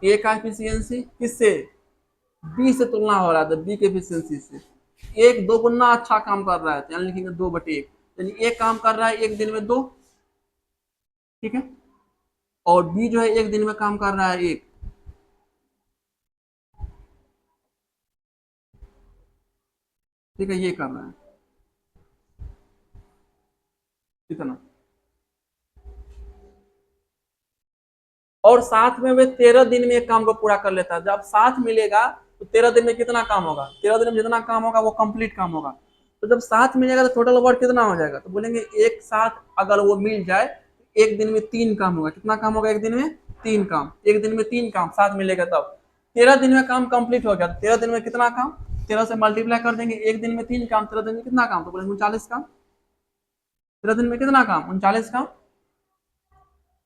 ए का एफिशिएंसी किससे? बी से तुलना हो रहा है, तो बी के एफिशिएंसी से एक 2 गुना अच्छा काम कर रहा है, तो यानी लिखेंगे 2/1। यानी एक काम कर रहा है एक दिन में 2, ठीक है, और बी जो है एक दिन में काम कर रहा है 1। ठीक है, ये कर रहा है कितना, और साथ में वे 13 दिन में एक काम को पूरा कर लेता है। जब साथ मिलेगा तो 13 दिन में कितना काम होगा? 13 दिन में जितना काम होगा वो कंप्लीट काम होगा। तो जब साथ मिलेगा तो टोटल वर्क कितना हो जाएगा? तो बोलेंगे एक साथ अगर वो मिल जाए, एक दिन में 3 काम होगा। कितना काम होगा एक दिन में? 3 काम। एक दिन में 3 काम साथ मिलेगा तब 13 दिन में काम कंप्लीट हो गया। 13 दिन में कितना काम? 13 से मल्टीप्लाई कर देंगे, एक दिन में 3 काम, 13 दिन में कितना काम? तो बोलेंगे 39 काम। 13 दिन में कितना काम? 39 काम।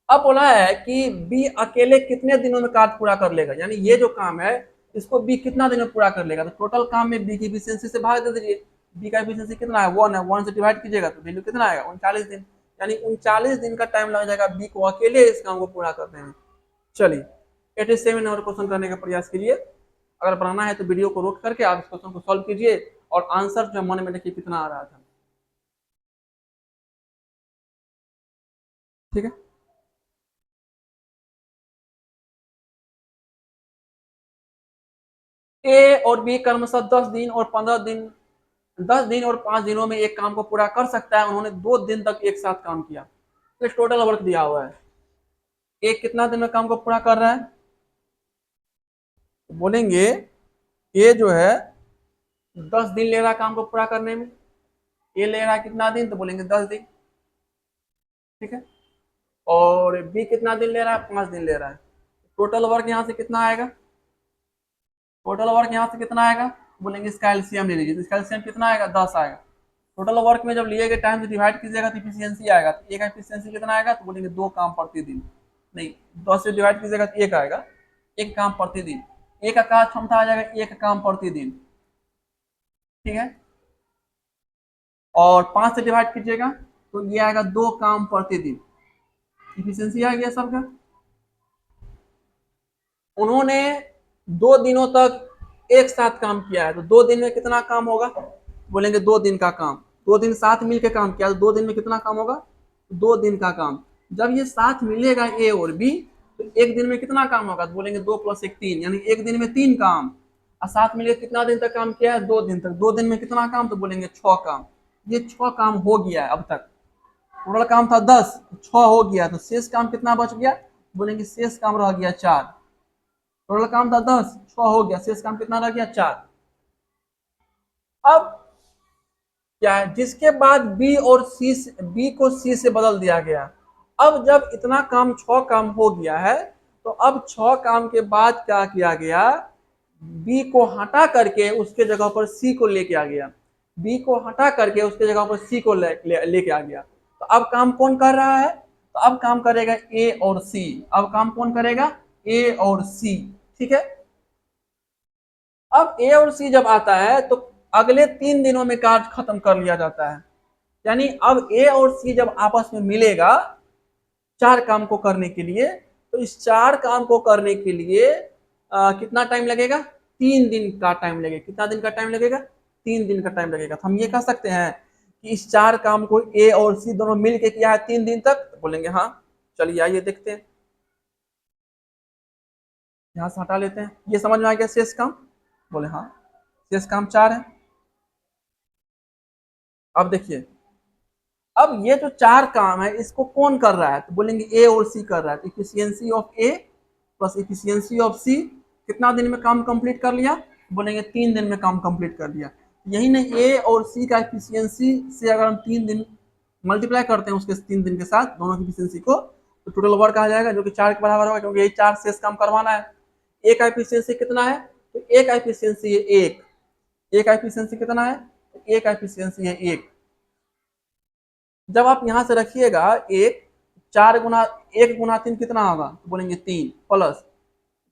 अब बोला है कि बी अकेले कितने दिनों में कार्य पूरा कर लेगा, यानी ये जो काम है इसको बी कितना दिन में पूरा कर लेगा। तो टोटल काम में बी की एफिशिएंसी से भाग दे दीजिए। बी का एफिशिएंसी कितना है? 1 है, 1 से डिवाइड कीजिएगा तो वैल्यू कितना आएगा? 39 दिन। यानी 39 दिन का टाइम लग जाएगा बी को अकेले इस काम को पूरा करने में। चलिए 87 नंबर क्वेश्चन करने का प्रयास कीजिए। अगर बनाना है तो वीडियो को रोक करके आप इस क्वेश्चन को सॉल्व कीजिए, और आंसर जो मन में देखिए कितना आ रहा था। ठीक है, ए और बी क्रमशः 10 दिन और 15 दिन 10 दिन और 5 दिनों में एक काम को पूरा कर सकता है, उन्होंने 2 दिन तक एक साथ काम किया, तो टोटल वर्क दिया हुआ है। एक कितना दिन में काम को पूरा कर रहा है, तो बोलेंगे ये जो है 10 दिन ले रहा है काम को पूरा करने में, ये ले रहा है कितना दिन, तो बोलेंगे 10 दिन। ठीक है, और बी कितना दिन ले रहा है, 5 दिन ले रहा है। टोटल वर्क यहाँ से कितना आएगा, टोटल वर्क यहाँ से कितना आएगा, बोलेंगे इसका एलसीएम ले लीजिए, तो इसका एलसीएम कितना आएगा, 10 आएगा। टोटल वर्क में जब लिए गए टाइम से डिवाइड कीजिएगा तो इफिशियंसी आएगा, तो एक इफिशियंसी कितना आएगा, तो बोलेंगे 2 काम प्रतिदिन। नहीं, 10 से डिवाइड कीजिएगा तो एक आएगा, 1 काम प्रतिदिन। एक का कार्य क्षमता आ जाएगा 1 काम प्रतिदिन। ठीक है, और 5 से डिवाइड कीजिएगा तो ये आएगा 2 काम प्रतिदिन। इफिशियंसी आ गया सबका। उन्होंने 2 दिनों तक एक साथ काम किया है, तो 2 दिन में कितना काम होगा, बोलेंगे 2 दिन का काम। 2 दिन साथ मिलकर काम किया तो 2 दिन में कितना काम होगा, 2 दिन का काम। जब ये साथ मिलेगा ए और बी, तो एक दिन में कितना काम होगा, तो बोलेंगे 2 + 1 3, यानी एक दिन में 3 काम। और साथ मिलकर कितना दिन तक काम किया है, 2 दिन तक। 2 दिन में कितना काम, तो बोलेंगे 6 काम। ये 6 काम हो गया है अब तक। टोटल काम था 10, 6 हो गया, तो शेष काम कितना बच गया, बोलेंगे शेष काम रह गया 4। टोटल काम था 10, 6 हो गया, शेष काम कितना रह गया, 4। अब क्या है, जिसके बाद बी और सी, बी को सी से बदल दिया गया। अब जब इतना काम 6 काम हो गया है, तो अब 6 काम के बाद क्या किया गया, बी को हटा करके उसके जगह पर सी को लेके आ गया। बी को हटा करके उसके जगह पर सी को लेके आ गया। तो अब काम कौन कर रहा है, तो अब काम करेगा ए और सी। अब काम कौन करेगा, ए और सी। ठीक है, अब ए और सी जब आता है तो अगले 3 दिनों में कार्य खत्म कर लिया जाता है। यानी अब ए और सी जब आपस में मिलेगा 4 काम को करने के लिए, तो इस 4 काम को करने के लिए कितना टाइम लगेगा, 3 दिन का टाइम लगेगा। कितना दिन का टाइम लगेगा, 3 दिन का टाइम लगेगा। तो हम ये कह सकते हैं कि इस 4 काम को ए और सी दोनों मिल के किया है 3 दिन तक, तो बोलेंगे हाँ। चलिए आइए देखते हैं, यहाँ से हटा लेते हैं। ये समझ में आ गया शेष काम, बोले हाँ शेष काम 4 है। अब देखिए, अब ये जो 4 काम है इसको कौन कर रहा है, तो बोलेंगे ए और सी कर रहा है। तो efficiency of A plus efficiency of C कितना दिन में काम कंप्लीट कर लिया, बोलेंगे 3 दिन में काम कंप्लीट कर लिया। यही नहीं, ए और सी का इफिशियंसी से अगर हम 3 दिन मल्टीप्लाई करते हैं उसके 3 दिन के साथ दोनों की इफिशियंसी को, तो टोटल वर्क आ जाएगा जो कि 4 के बराबर होगा, क्योंकि यही 4 शेष काम करवाना है। ए का इफिशियंसी कितना है, तो ए का इफिशियंसी है 1। ए का इफिशियंसी कितना है, तो ए का इफिशियंसी है 1। जब आप यहां से रखिएगा एक, 4 गुना 1 गुना 3 कितना होगा, तो बोलेंगे 3, प्लस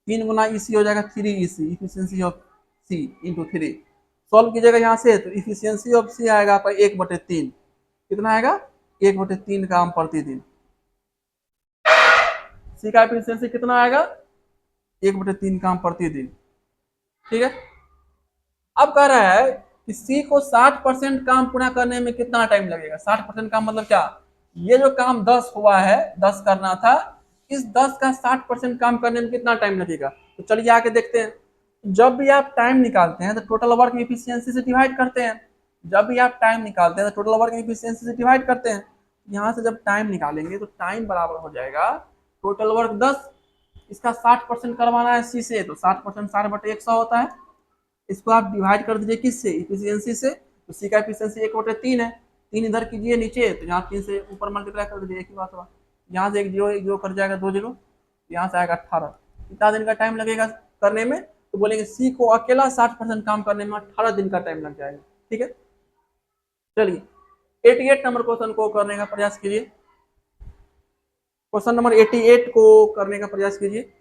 3 गुना इसी हो जाएगा 3 efficiency of C into 3। Solve कीजिएगा यहाँ से, तो इफिशियंसी ऑफ सी आएगा आपका 1/3। कितना आएगा, 1/3 काम प्रतिदिन। सी का इफिशियंसी कितना आएगा, 1/3 काम प्रतिदिन। ठीक है, अब कह रहा है कि सी को 60% काम पूरा करने में कितना टाइम लगेगा। 60% काम मतलब क्या, ये जो काम 10 हुआ है, 10 करना था, इस 10 का 60% काम करने में कितना टाइम लगेगा। तो चलिए आके देखते हैं। जब भी आप टाइम निकालते हैं तो टोटल वर्क एफिशिएंसी से डिवाइड करते हैं। जब भी आप टाइम निकालते हैं तो टोटल वर्क एफिशिएंसी से डिवाइड करते हैं। यहाँ से जब टाइम निकालेंगे तो टाइम बराबर हो जाएगा टोटल वर्क 10, इसका 60% करवाना है सी से, तो 60% 60/100 होता है। इसको आप डिवाइड कर दीजिए किससे, इफिशियंसी से, तो सी का इफिशियंसी 1/3 है। 3 इधर कीजिए नीचे, तो यहाँ 3 से ऊपर मल्टीप्लाई कर दीजिए, एक ही बात हुआ। यहाँ से एक जीरो कर जाएगा, 2 जीरो, यहाँ से आएगा 18। कितना दिन का टाइम लगेगा करने में, तो बोलेंगे सी को अकेला 60% काम करने में 18 दिन का टाइम लग जाएगा। ठीक है, चलिए 88 नंबर क्वेश्चन को करने का प्रयास कीजिए। क्वेश्चन नंबर 88 को करने का प्रयास कीजिए।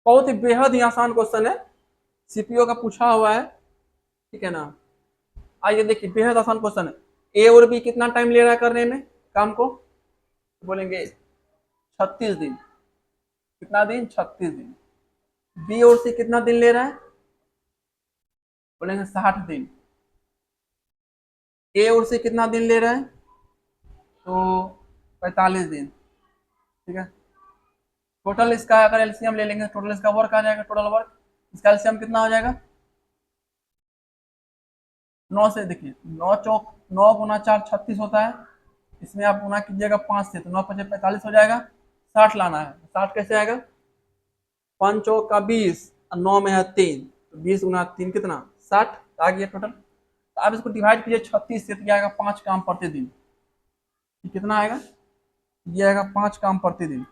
बहुत ही बेहद ही आसान क्वेश्चन है, सीपीओ का पूछा हुआ है। ठीक है ना, आइए देखिए, बेहद आसान क्वेश्चन है। ए और बी कितना टाइम ले रहा है करने में काम को, बोलेंगे 36 दिन। कितना दिन, 36 दिन। बी और सी कितना दिन ले रहा है, बोलेंगे 60 दिन। ए और सी कितना दिन ले रहा है, तो 45 दिन। ठीक है। टोटल इसका अगर एलसीएम ले लेंगे, टोटल इसका वर्क आ जाएगा, टोटल वर्क इसका एलसीएम कितना हो जाएगा, 9 से, देखिए 9 चौक 9 गुना 4 36 होता है, इसमें आप गुना कीजिएगा 5 से, तो 9 पचे 45 हो जाएगा। 60 लाना है, 60 कैसे आएगा, 5 चौक का 20 और 9 में है 3, तो 20 गुना 3 कितना 60 आ गया टोटल। तो आप इसको डिवाइड कीजिए 36 से, तो ये आएगा 5 काम प्रतिदिन। कितना आएगा, ये आएगा 5 काम प्रतिदिन,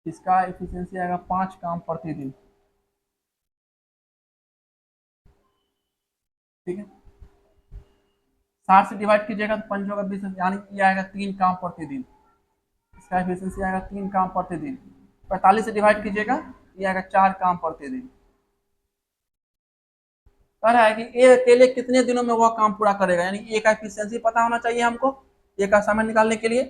इसका एफिशिएंसी आएगा 5 काम प्रतिदिन। ठीक है, 60 से डिवाइड कीजिएगा तो 5 का 20, यानी ये आएगा 3 काम प्रतिदिन, इसका एफिशिएंसी आएगा 3 काम प्रतिदिन। 45 से डिवाइड कीजिएगा, ये आएगा 4 काम प्रतिदिन। कह रहा है कि ये अकेले कितने दिनों में वह काम पूरा करेगा, यानी ए का एफिशिएंसी पता होना चाहिए हमको ए का समय निकालने के लिए।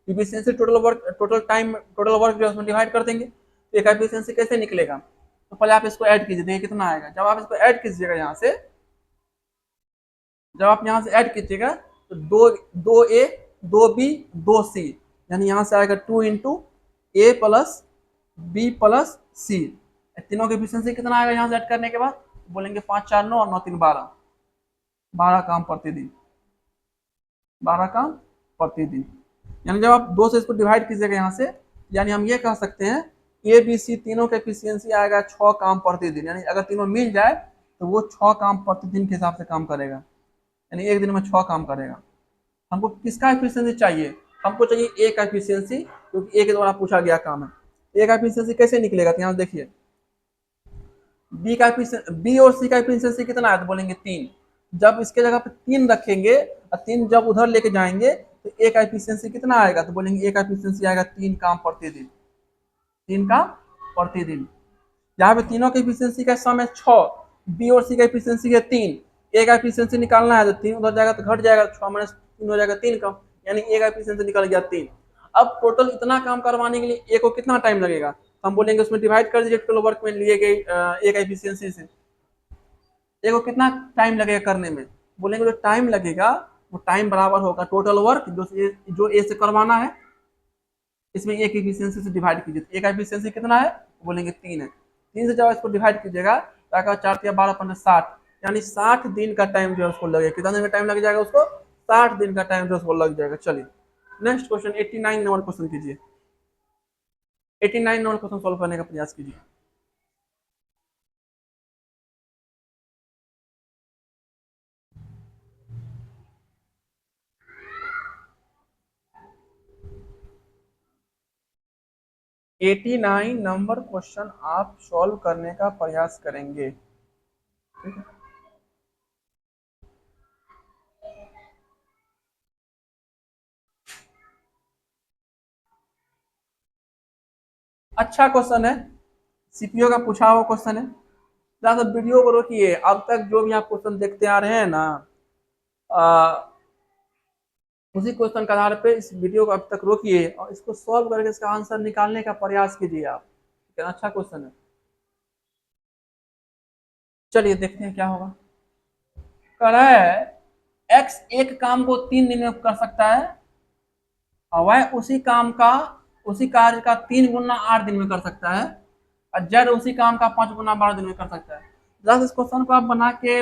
Efficiency total work, total time, total work जो उसमें डिवाइड कर देंगे, तो ए का एफिशिएंसी कैसे निकलेगा, तो पहले आप इसको ऐड कीजिए, देखिए कितना आएगा। जब आप इसको ऐड कीजिएगा यहाँ से, जब आप यहाँ से ऐड कीजिएगा, तो 2 ए 2 बी 2 सी, यानी यहाँ से आएगा 2 इंटू ए प्लस बी प्लस सी। तीनों की एफिशिएंसी कितना आएगा यहाँ से ऐड करने के बाद, बोलेंगे 5 4 9 और 9 3 12, 12 काम प्रतिदिन, 12 काम प्रतिदिन। यानी जब आप 2 से इसको डिवाइड कीजिएगा यहाँ से, यानी हम ये कह सकते हैं ए बी सी तीनों का एफिशिएंसी आएगा 6 काम प्रतिदिन, यानी अगर तीनों मिल जाए तो वो 6 काम प्रतिदिन के हिसाब से काम करेगा, यानी एक दिन में 6 काम करेगा। हमको किसका एफिशिएंसी चाहिए, हमको चाहिए ए का एफिशिएंसी, क्योंकि ए के द्वारा पूछा गया काम है। ए का एफिशिएंसी कैसे निकलेगा, तो यहाँ देखिए बी और सी का एफिशिएंसी कितना है, तो बोलेंगे 3। जब इसके जगह पे 3 रखेंगे और 3 जब उधर लेके जाएंगे, तो ए का एफिशिएंसी कितना आएगा, तो बोलेंगे ए का एफिशिएंसी आएगा 3 काम प्रतिदिन, 3 काम प्रतिदिन। यहाँ पे तीनों की एफिशिएंसी का सम है 6, बी और सी का एफिशिएंसी है 3, ए का एफिशिएंसी निकालना है, तो 3 उधर जाएगा तो घट जाएगा, 6 माइनस 3 हो जाएगा 3 काम, यानी ए का एफिशिएंसी निकल गया 3। अब टोटल इतना काम करवाने के लिए ए को कितना टाइम लगेगा, हम बोलेंगे उसमें डिवाइड कर दीजिए टोटल वर्क में लिए गए ए का एफिशिएंसी से। ए को कितना टाइम लगेगा करने में, बोलेंगे जो टाइम लगेगा वो टाइम बराबर होगा टोटल वर्क जो ए से करवाना है, इसमें ए की एफिशिएंसी से डिवाइड कीजिए। ए का एफिशिएंसी कितना है, बोलेंगे 3 है, 3 से जब इसको डिवाइड कीजिएगा तो आएगा 4 या 12 15 60, यानी 60 दिन का टाइम जो है उसको लगेगा। कितना दिन का टाइम लग जाएगा उसको, 60 दिन का टाइम जो उसको लग जाएगा। चलिए नेक्स्ट क्वेश्चन 89 नंबर क्वेश्चन कीजिए, 89 नंबर क्वेश्चन सॉल्व करने का प्रयास कीजिए। एटी 89 नंबर क्वेश्चन आप सॉल्व करने का प्रयास करेंगे, ठीक है। अच्छा क्वेश्चन है, सीपीओ का पूछा हुआ क्वेश्चन है। जरा सा वीडियो को रोकिए, अब तक जो भी आप क्वेश्चन देखते आ रहे हैं ना, उसी क्वेश्चन के आधार पे इस वीडियो को अब तक रोकिए और इसको सॉल्व करके इसका आंसर निकालने का प्रयास कीजिए आप। कितना अच्छा क्वेश्चन है, चलिए देखते हैं क्या होगा। कह रहा है एक्स एक काम को 3 दिन में कर सकता है और वह उसी कार्य का 3 गुना 8 दिन में कर सकता है, और जेड उसी काम का 5 गुना 12 दिन में कर सकता है। जरा इस क्वेश्चन को आप बना के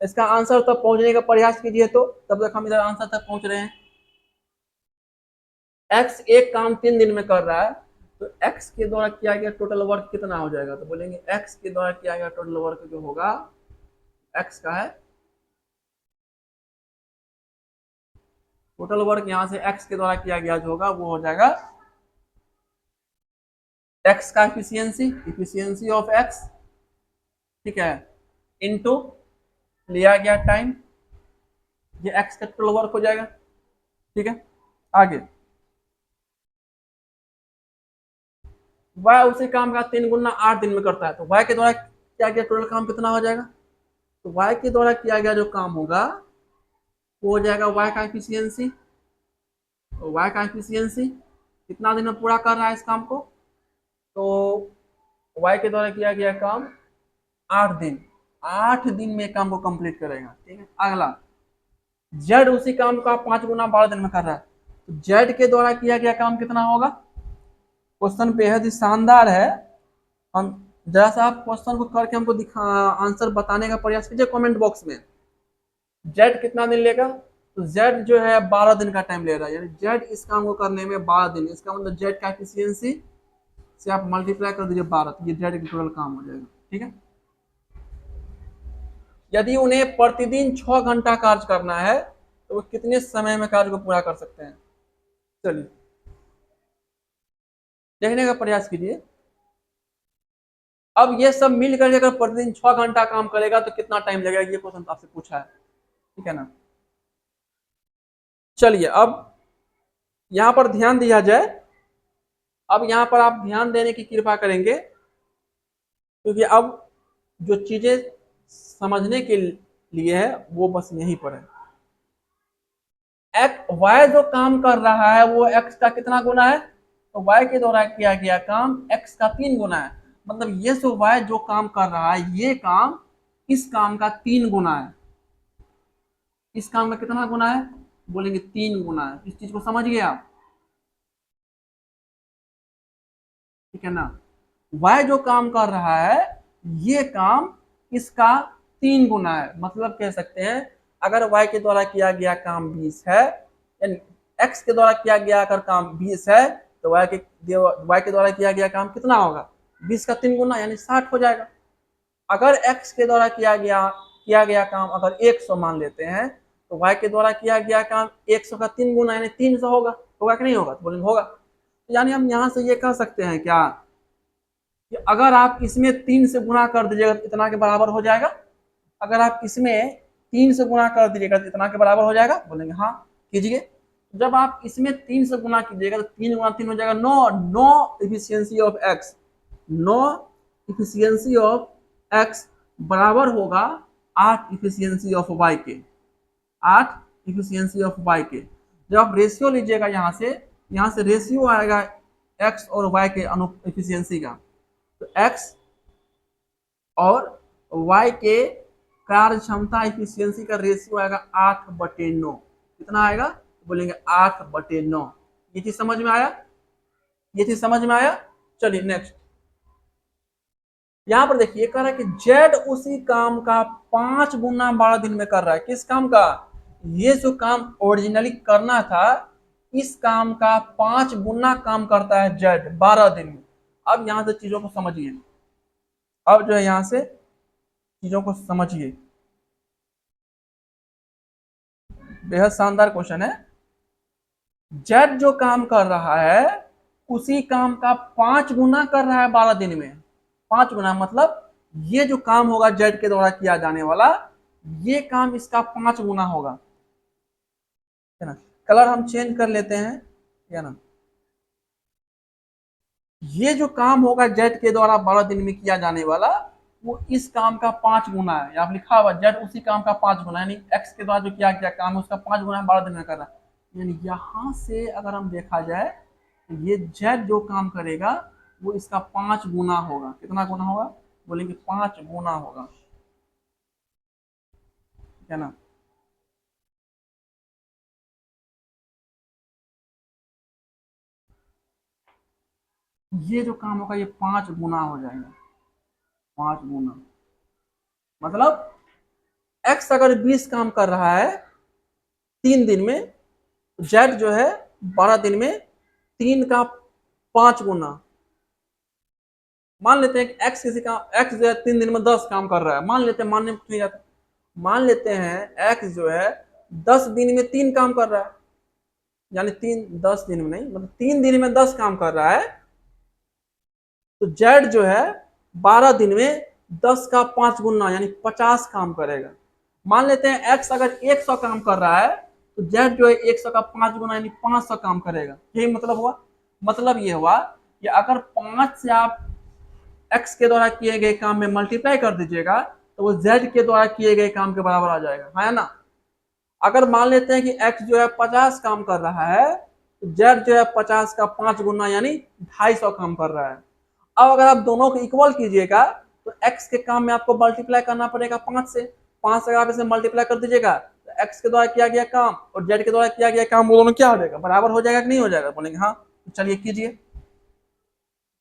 इसका आंसर तक पहुंचने का प्रयास कीजिए, तो तब तक हम इधर आंसर तक पहुंच रहे हैं। एक्स एक काम 3 दिन में कर रहा है, तो एक्स के द्वारा किया गया टोटल वर्क कितना हो जाएगा, तो बोलेंगे एक्स के द्वारा किया गया टोटल वर्क जो होगा, एक्स का है टोटल वर्क, यहां से एक्स के द्वारा किया गया जो होगा वो हो जाएगा एक्स का इफिशियंसी ऑफ एक्स, ठीक है, इनटू लिया गया टाइम, ये एक्स का टोटल वर्क हो जाएगा, ठीक है। आगे वाई उसी काम का 3 गुना 8 दिन में करता है, तो वाई के द्वारा किया गया टोटल काम कितना हो जाएगा, तो वाई के द्वारा किया गया जो काम होगा वो हो जाएगा वाई का एफिशिएंसी, वाई का एफिशिएंसी कितना दिन में पूरा कर रहा है इस काम को, तो वाई के द्वारा किया गया काम 8 दिन, 8 दिन में काम को कंप्लीट करेगा, ठीक है। अगला जेड उसी काम का 5 गुना 12 दिन में कर रहा है, तो जेड के द्वारा किया गया काम कितना होगा? क्वेश्चन बेहद ही शानदार है। हम जरा सा आप क्वेश्चन को करके हमको दिखा आंसर बताने का प्रयास कीजिए कमेंट बॉक्स में। जेड कितना दिन लेगा? तो जेड जो है 12 दिन का टाइम ले रहा है, यानी जेड इस काम को करने में 12 दिन। इसका मतलब जेड का एफिशिएंसी से आप मल्टीप्लाई कर दीजिए 12, तो ये जेड का टोटल काम हो जाएगा। ठीक है, यदि उन्हें प्रतिदिन 6 घंटा कार्य करना है तो वो कितने समय में कार्य को पूरा कर सकते हैं? चलिए देखने का प्रयास कीजिए। अब ये सब मिल करके अगर प्रतिदिन 6 घंटा काम करेगा तो कितना टाइम लगेगा, ये क्वेश्चन आपसे पूछा है। ठीक है ना, चलिए अब यहां पर ध्यान दिया जाए। अब यहां पर आप ध्यान देने की कृपा करेंगे, क्योंकि अब जो चीजें समझने के लिए है वो बस यहीं पर है। वाई जो काम कर रहा है वो एक्स का कितना गुना है? तो वाई के द्वारा किया गया काम एक्स का 3 गुना है। मतलब ये जो वाई जो काम कर रहा है ये काम इस काम का 3 गुना है। इस काम का कितना गुना है? बोलेंगे 3 गुना है। इस चीज को समझ गए आप? ठीक है ना, वाई जो काम कर रहा है ये काम इसका 3 गुना है। मतलब कह सकते हैं अगर वाई के द्वारा किया गया काम 20 है, यानी एक्स के द्वारा किया गया अगर काम 20 है, तो वाई के द्वारा किया गया काम कितना होगा? 20 का 3 गुना यानी 60 हो जाएगा। अगर एक्स के द्वारा किया गया काम अगर 100 मान लेते हैं, तो वाई के द्वारा किया गया काम 100 का 3 गुना यानी 300 होगा कि नहीं होगा? तो बोलेंगे होगा। यानी हम यहाँ से ये कह सकते हैं क्या कि अगर आप इसमें 3 से गुणा कर दीजिएगा तो इतना के बराबर हो जाएगा। अगर आप इसमें 3 से गुणा कर दीजिएगा तो इतना के बराबर हो जाएगा। बोलेंगे हाँ कीजिए। जब आप इसमें 3 से गुणा कीजिएगा तो 3 गुणा 3 हो जाएगा 9। नो इफिशियंसी ऑफ एक्स, नो इफिशियंसी ऑफ एक्स बराबर होगा 8 इफिशियंसी ऑफ वाई के। 8 इफिशियंसी ऑफ वाई के। जब आप रेशियो लीजिएगा यहाँ से रेशियो आएगा एक्स और वाई के इफिशियंसी का, तो एक्स और वाई के कार्य क्षमता इफिशियंसी का रेशियो आएगा 8/9। कितना आएगा? बोलेंगे 8/9। ये चीज समझ में आया? ये चीज समझ में आया? चलिए नेक्स्ट। यहां पर देखिए कह रहा है कि जेड उसी काम का 5 गुना 12 दिन में कर रहा है। किस काम का? ये जो काम ओरिजिनली करना था इस काम का 5 गुना काम करता है जेड 12 दिन में। अब यहां से चीजों को समझिए। अब जो है यहां से चीजों को समझिए, बेहद शानदार क्वेश्चन है। जेड जो काम कर रहा है उसी काम का 5 गुना कर रहा है 12 दिन में। 5 गुना मतलब ये जो काम होगा जेड के द्वारा किया जाने वाला ये काम इसका 5 गुना होगा। है ना, कलर हम चेंज कर लेते हैं। है ना, ये जो काम होगा जेड के द्वारा 12 दिन में किया जाने वाला वो इस काम का 5 गुना है। यहाँ लिखा हुआ जेड उसी काम का 5 गुना, यानी एक्स के द्वारा जो किया गया काम है उसका 5 गुना 12 दिन में कर रहा है। यानी यहाँ से अगर हम देखा जाए तो ये जेड जो काम करेगा वो इसका 5 गुना होगा। कितना गुना होगा? बोलेंगे 5 गुना होगा। ठीक है ना, ये जो काम होगा ये 5 गुना हो जाएगा। 5 गुना मतलब एक्स अगर 20 काम कर रहा है 3 दिन में, जेड जो है 12 दिन में 3 का 5 गुना। मान लेते हैं कि एक्स जो है 3 दिन में 10 काम कर रहा है। मान लेते हैं, मानने नहीं जाता, मान लेते हैं एक्स जो है 10 दिन में 3 काम कर रहा है, यानी 10 दिन में नहीं, मतलब 3 दिन में 10 काम कर रहा है। तो जेड जो है 12 दिन में 10 का 5 गुना यानी 50 काम करेगा। मान लेते हैं एक्स अगर 100 काम कर रहा है तो जेड जो है 100 का 5 गुना यानी 500 काम करेगा। यही मतलब हुआ। मतलब ये हुआ कि अगर 5 से आप एक्स के द्वारा किए गए काम में मल्टीप्लाई कर दीजिएगा तो वो जेड के द्वारा किए गए काम के बराबर आ जाएगा, है ना। अगर मान लेते हैं कि एक्स जो है 50 काम कर रहा है तो जेड जो है 50 का 5 गुना यानी 250 काम कर रहा है। अब अगर आप दोनों को इक्वल कीजिएगा तो एक्स के काम में आपको मल्टीप्लाई करना पड़ेगा 5 से। 5 से अगर आप इसे मल्टीप्लाई कर दीजिएगा तो एक्स के द्वारा किया गया काम और जेड के द्वारा किया गया काम, वो दोनों क्या हो जाएगा, बराबर हो जाएगा कि नहीं हो जाएगा? बोलेंगे हाँ। तो चलिए कीजिए।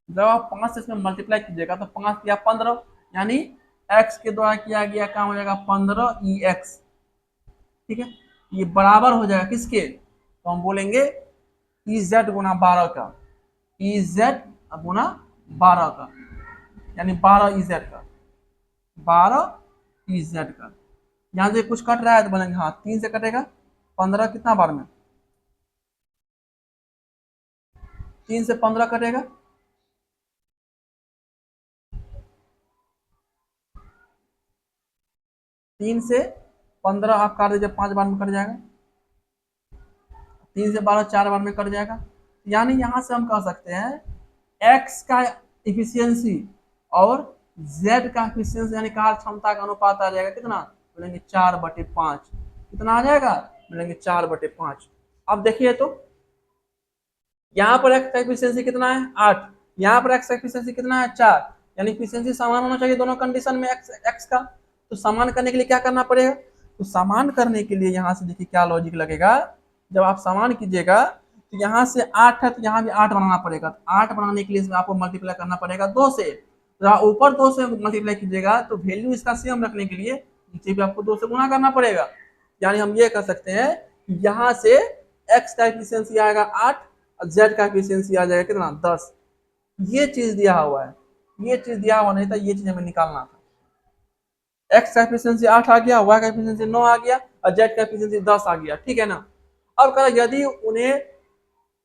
जब आप 5 से इसमें मल्टीप्लाई कीजिएगा तो 5 या 15, यानी एक्स के द्वारा किया गया काम हो जाएगा 15 ई एक्स। ठीक है, ये बराबर हो जाएगा किसके? तो हम बोलेंगे ई जेड गुना 12 का, ई जेड गुना 12 का, यानी 12 ई जेड का, 12 ई जेड का। यहाँ से कुछ कट रहा है तो बोलेंगे हाँ 3 से कटेगा, 15 कितना बार में, 3 से 15 कटेगा, 3 से 15 आप काट दीजिए, 5 बार में कट जाएगा, 3 से 12 4 बार में कट जाएगा। यानी यहाँ से हम कह सकते हैं एक्स का इफिशियंसी और जेड का इफिशियंसी यानी कार्य क्षमता का अनुपात आ जाएगा कितना, बोलेंगे 4/5। कितना आ जाएगा, बोलेंगे 4/5। अब देखिए तो यहाँ पर एक्स का एफिशिएंसी कितना है 8, यहाँ पर एक्स का एफिशिएंसी कितना है 4, यानी एफिशिएंसी समान होना चाहिए दोनों कंडीशन में एक्स एक्स का। तो समान करने के लिए क्या करना पड़ेगा, तो समान करने के लिए यहाँ से देखिए क्या लॉजिक लगेगा। जब आप समान कीजिएगा तो यहाँ से 8 है तो यहाँ भी 8 बनाना पड़ेगा, तो 8 बनाने के लिए इसमें आपको मल्टीप्लाई करना पड़ेगा 2 से। तो ऊपर 2 से मल्टीप्लाई कीजिएगा तो वैल्यू इसका सेम रखने के लिए नीचे भी आपको 2 से गुना करना पड़ेगा। यानी हम ये कह सकते हैं यहाँ से एक्स का एफिशिएंसी आएगा 8 और जेड का एफिशिएंसी आ जाएगा कितना 10। ये चीज दिया हुआ है, ये चीज दिया हुआ नहीं था, ये चीज हमें निकालना था। एक्स का एफिशिएंसी 8 आ गया, वाई का एफिशिएंसी 9 आ गया और जेड का एफिशिएंसी 10 आ गया, ठीक है ना। अब कहा यदि उन्हें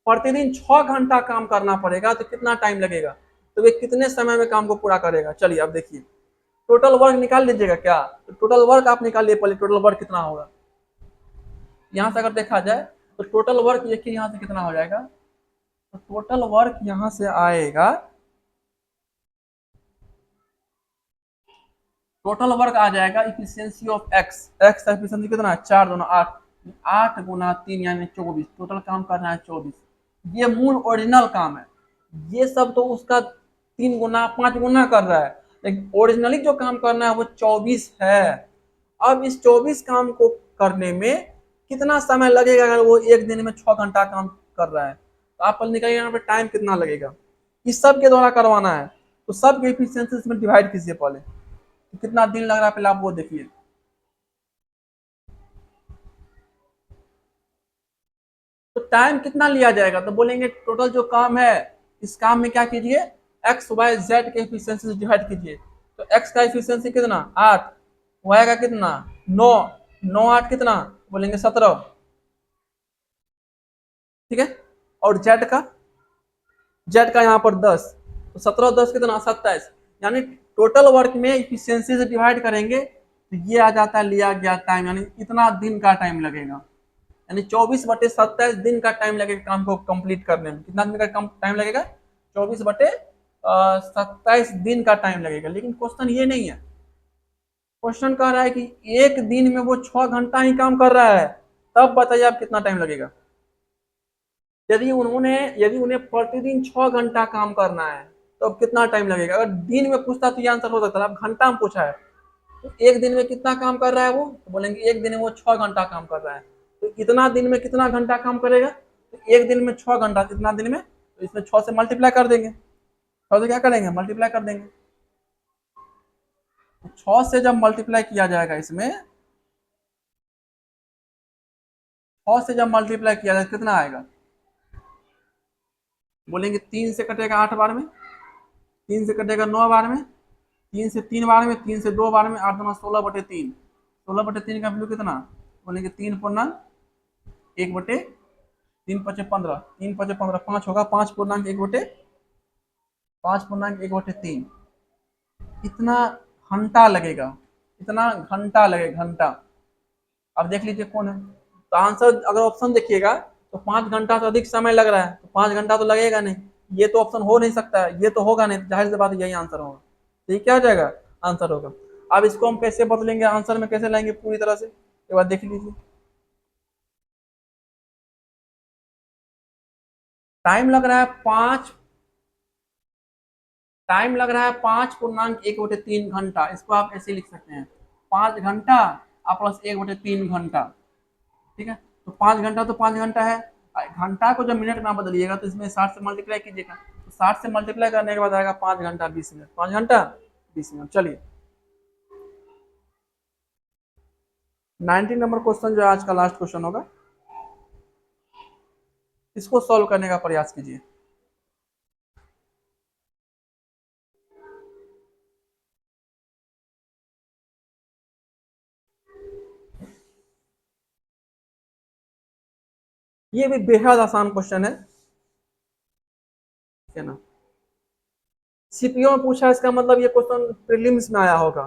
प्रतिदिन 6 घंटा काम करना पड़ेगा तो कितना टाइम लगेगा, तो वे कितने समय में काम को पूरा करेगा। चलिए अब देखिए, टोटल वर्क निकाल लीजिएगा क्या, तो टोटल वर्क आप निकालिए पहले, टोटल वर्क कितना होगा। यहाँ से अगर देखा जाए तो टोटल वर्क देखिए यहाँ से कितना हो जाएगा, तो टोटल वर्क यहाँ से आएगा, टोटल वर्क आ जाएगा इफिशियंसी ऑफ एक्स, एक्स का इफिशियंसी कितना है 4 दूना 8, 8 गुना 3 यानी 24, टोटल काम करना है 24। ये मूल ओरिजिनल काम है, ये सब तो उसका 3 गुना 5 गुना कर रहा है, लेकिन ओरिजिनली जो काम करना है वो 24 है। अब इस 24 काम को करने में कितना समय लगेगा, अगर वो एक दिन में 6 घंटा काम कर रहा है तो आप निकालिए यहाँ पे टाइम कितना लगेगा, इस सब के द्वारा करवाना है। तो सब के इफिशियंसी इसमें डिवाइड कीजिए पहले, तो कितना दिन लग रहा है पहले आप वो देखिए। तो टाइम कितना लिया जाएगा, तो बोलेंगे टोटल जो काम है इस काम में क्या कीजिए, एक्स वाई जेड के इफिशियंसी से डिवाइड कीजिए। तो एक्स का इफिशियंसी कितना 8, वाई का कितना 9, 9 8 कितना, बोलेंगे 17, ठीक है। और जेड का यहाँ पर 10, तो 17 10 कितना 27, यानी टोटल वर्क में इफिशियंसी से डिवाइड करेंगे तो ये आ जाता है लिया गया टाइम, यानी इतना दिन का टाइम लगेगा, यानी 24/27 दिन का टाइम लगेगा काम को कंप्लीट करने में। कितना दिन का टाइम लगेगा, 24/27 दिन का टाइम लगेगा। लेकिन क्वेश्चन ये नहीं है, क्वेश्चन कह रहा है कि एक दिन में वो 6 घंटा ही काम कर रहा है, तब बताइए आप कितना टाइम लगेगा। यदि उन्हें प्रतिदिन 6 घंटा काम करना है तो अब कितना टाइम लगेगा। अगर दिन में पूछता तो ये आंसर हो सकता है, अब घंटा में पूछा है तो एक दिन में कितना काम कर रहा है वो, तो बोलेंगे एक दिन में वो 6 घंटा काम कर रहा है। तो इतना दिन में कितना घंटा काम करेगा, तो एक दिन में 6 घंटा, कितना दिन में, तो इसमें 6 से मल्टीप्लाई कर देंगे, 6 से क्या करेंगे मल्टीप्लाई कर देंगे। तो 6 से जब मल्टीप्लाई किया जाएगा इसमें, 6 से जब मल्टीप्लाई किया जाएगा कितना आएगा, बोलेंगे 3 से कटेगा 8 बार में, 3 से कटेगा 9 बार में, 3 से 3 बार में, 3 से 2 बार में, 8 दूना 16/3, 16/3 का वैल्यू कितना, बोलेंगे 3/1/3 3×5 = 15, 3×5 = 15, 5 होगा, 5.1/3, इतना घंटा लगेगा, इतना घंटा लगेगा घंटा। अब देख लीजिए कौन है, तो आंसर अगर ऑप्शन देखिएगा तो 5 घंटा से अधिक समय लग रहा है, तो 5 घंटा तो लगेगा नहीं, ये तो ऑप्शन हो नहीं सकता है, ये तो होगा नहीं, जाहिर सी बात है यही आंसर होगा। तो ये क्या हो जाएगा, आंसर होगा। अब इसको हम कैसे बदलेंगे, आंसर में कैसे लाएंगे पूरी तरह से, एक बार देख लीजिए। टाइम लग रहा है 5.1/3 घंटा, इसको आप ऐसे लिख सकते हैं 5 घंटा प्लस 1/3 घंटा, ठीक है, तो 5 घंटा तो 5 घंटा है। घंटा को जब मिनट ना बदलिएगा तो इसमें 60 से मल्टीप्लाई कीजिएगा, तो 60 से मल्टीप्लाई करने के बाद आएगा 5 घंटा 20 मिनट, 5 घंटा 20 मिनट। चलिए 19 नंबर क्वेश्चन जो है आज का लास्ट क्वेश्चन होगा, इसको सॉल्व करने का प्रयास कीजिए। ये भी बेहद आसान क्वेश्चन है, ठीक है ना। सीपीओ में पूछा है, इसका मतलब ये क्वेश्चन प्रीलिम्स में आया होगा।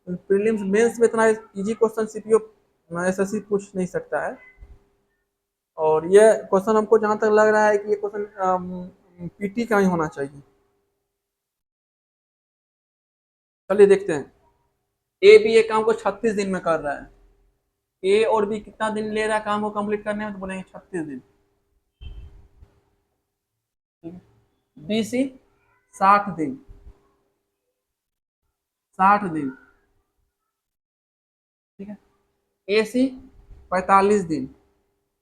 प्रीलिम्स मेंस में इतना इजी क्वेश्चन सीपीओ एसएससी पूछ नहीं सकता है। और ये क्वेश्चन हमको जहां तक लग रहा है कि ये क्वेश्चन पीटी का ही होना चाहिए। चलिए देखते हैं। ए भी ये काम को 36 दिन में कर रहा है। ए और बी कितना दिन ले रहा है काम को कंप्लीट करने में, तो बोलेंगे 36 दिन। ठीक है, बी सी 60 दिन, 60 दिन। ठीक है, ए सी 45 दिन,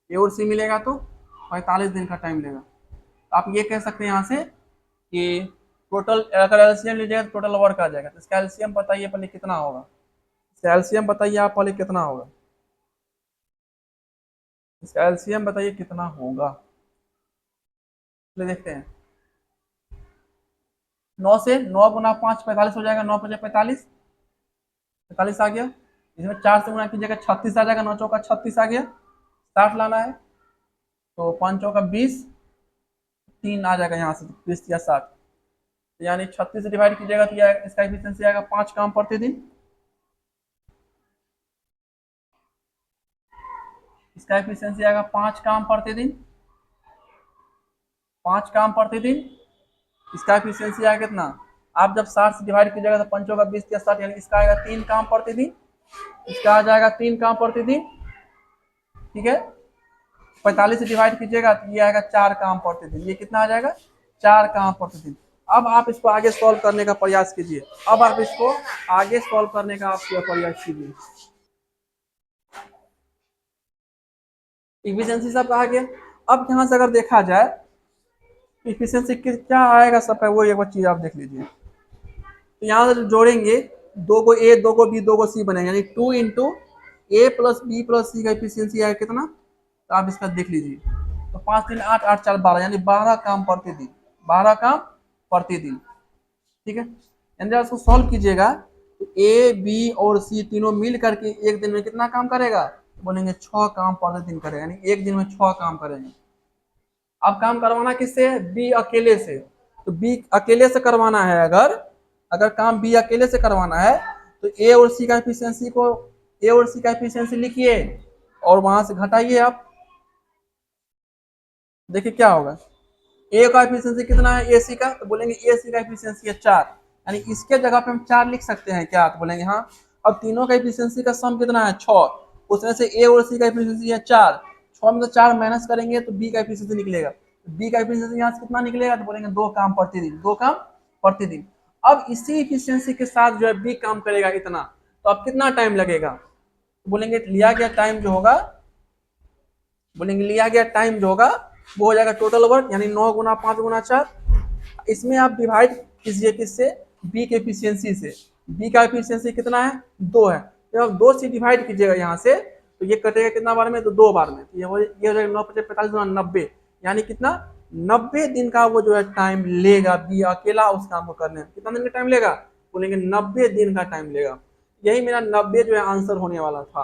ए और सी मिलेगा तो 45 दिन का टाइम लेगा। तो आप ये कह सकते हैं यहाँ से कि टोटल अगर एलसीएम लीजिएगा तो टोटल वर्क आ जाएगा। तो इसका एलसीएम बताइए पहले कितना होगा, इसका एलसीएम बताइए आप पहले कितना होगा, इसका एलसीएम बताइए कितना होगा। चलिए देखते हैं। 9 से 9 गुना 5 45 हो जाएगा, 9 5 45, 45 आ गया। इसमें 4 से गुना कीजिएगा 36 आ जाएगा, 9 चौका 36 आ गया। 60 लाना है तो 5 चौका 20, 3 आ जाएगा यहाँ से, 20 या 60। तो यानी 36 से डिवाइड कीजिएगा तो इसका एफिशिएंसी आएगा 5 काम प्रतिदिन। इसका एफिशिएंसी आएगा 5 काम प्रतिदिन, 5 काम प्रतिदिन। इसका एफिशिएंसी आएगा कितना, आप जब 60 से डिवाइड कीजिएगा तो 5 चौका 20 या 60, यानी इसका आएगा 3 काम प्रतिदिन। इसका आ जाएगा 3 काम प्रतिदिन। ठीक है, 45 से डिवाइड कीजिएगा तो ये आएगा 4 काम प्रतिदिन। ये कितना आ जाएगा, 4 काम प्रतिदिन। अब आप इसको आगे सॉल्व करने का प्रयास कीजिए, अब आप इसको आगे सॉल्व करने का आप प्रयास कीजिए। इफिशियंसी सब कहा गया। अब यहाँ से अगर देखा जाए इफिशियंसी क्या आएगा सब, वो एक बार चीज आप देख लीजिए। तो यहाँ से जोड़ेंगे, 2 को ए 2 को बी 2 को सी बनेगा, यानी 2 × A + B + C का इफिशियंसी आएगा कितना, तो आप इसका देख लीजिए। तो 5 3 8 8 4 12, यानी 12 काम प्रतिदिन, 12 काम प्रतिदिन। ठीक है, यानी जब इसको सॉल्व कीजिएगा तो ए बी और सी तीनों मिल करके एक दिन में कितना काम करेगा, तो बोलेंगे 6 काम प्रतिदिन करेगा, यानी एक दिन में 6 काम करेंगे। अब काम करवाना किससे है, बी अकेले से। तो बी अकेले से करवाना है, अगर अगर काम बी अकेले से करवाना है तो ए और सी का एफिशिएंसी को, ए और सी का एफिशिएंसी लिखिए और वहां से घटाइए आप, देखिए क्या होगा। ए का एफिशिएंसी कितना है ए सी का, तो बोलेंगे ए सी का एफिशिएंसी है 4, यानी इसके जगह पे हम 4 लिख सकते हैं क्या, तो बोलेंगे हाँ। अब तीनों का एफिशिएंसी का सम कितना है 6, उसमें से ए और सी का एफिशिएंसी है 4, 6 में से 4 माइनस करेंगे तो बी का एफिशिएंसी निकलेगा। बी का एफिशिएंसी यहाँ से कितना निकलेगा, तो बोलेंगे 2 काम प्रतिदिन, 2 काम प्रतिदिन। अब इसी एफिशिएंसी के साथ जो है बी काम करेगा इतना, तो अब कितना टाइम लगेगा, तो बोलेंगे लिया गया टाइम जो होगा, बोलेंगे लिया गया टाइम जो होगा वो हो जाएगा टोटल वर्क, यानी 9 × 5 × 4। इसमें आप डिवाइड कीजिए किससे, बी के एफिशिएंसी से। बी का एफिशिएंसी कितना है 2 है, जब आप 2 से डिवाइड कीजिएगा यहाँ से तो ये कटेगा कितना बार में, तो 2 बार में। ये हो जाएगा 9 × 5 = 45 × 90, यानी कितना 90 दिन का वो जो है टाइम लेगा बी अकेला उस काम को करने में। कितना दिन का टाइम लेगा, बोलेंगे 90 दिन का टाइम लेगा। यही मेरा 90 जो है आंसर होने वाला था,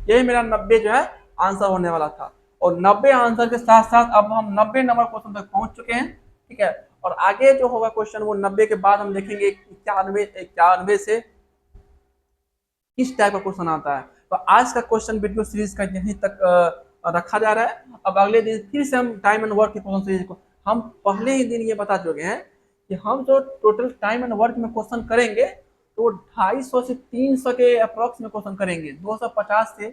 यही मेरा 90 जो है आंसर होने वाला था। और 90 आंसर के साथ साथ अब हम 90 नंबर क्वेश्चन तक पहुंच चुके हैं। ठीक है, और आगे जो होगा क्वेश्चन वो 90 के बाद हम देखेंगे 91 से किस टाइप का क्वेश्चन आता है। तो आज का क्वेश्चन वीडियो सीरीज का यहीं तक रखा जा रहा है। अब अगले दिन फिर से हम टाइम एंड वर्क के क्वेश्चन सीरीज को, हम पहले ही दिन ये बता चुके हैं कि हम जो टोटल टाइम एंड वर्क में क्वेश्चन करेंगे तो 250 से 300 के अप्रोक्स में क्वेश्चन करेंगे, 250 से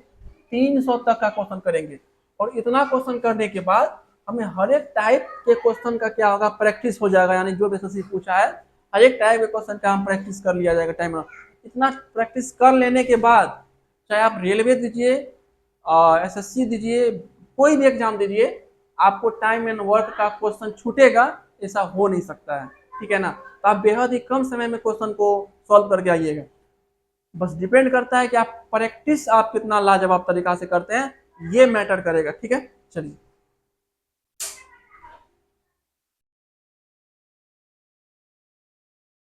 300 तक का क्वेश्चन करेंगे। और इतना क्वेश्चन करने के बाद हमें हर एक टाइप के क्वेश्चन का क्या होगा, प्रैक्टिस हो जाएगा, यानी जो एसएससी पूछा है हर एक टाइप के क्वेश्चन का हम प्रैक्टिस कर लिया जाएगा टाइम। इतना प्रैक्टिस कर लेने के बाद चाहे आप रेलवे दीजिए, एसएससी दीजिए, कोई भी एग्जाम दीजिए, आपको टाइम एंड वर्क का क्वेश्चन छूटेगा, ऐसा हो नहीं सकता है। ठीक है ना। तो आप बेहद ही कम समय में क्वेश्चन को सॉल्व करके आइएगा। बस डिपेंड करता है कि आप प्रैक्टिस आप कितना लाजवाब तरीका से करते हैं, ये मैटर करेगा। ठीक है, चलिए।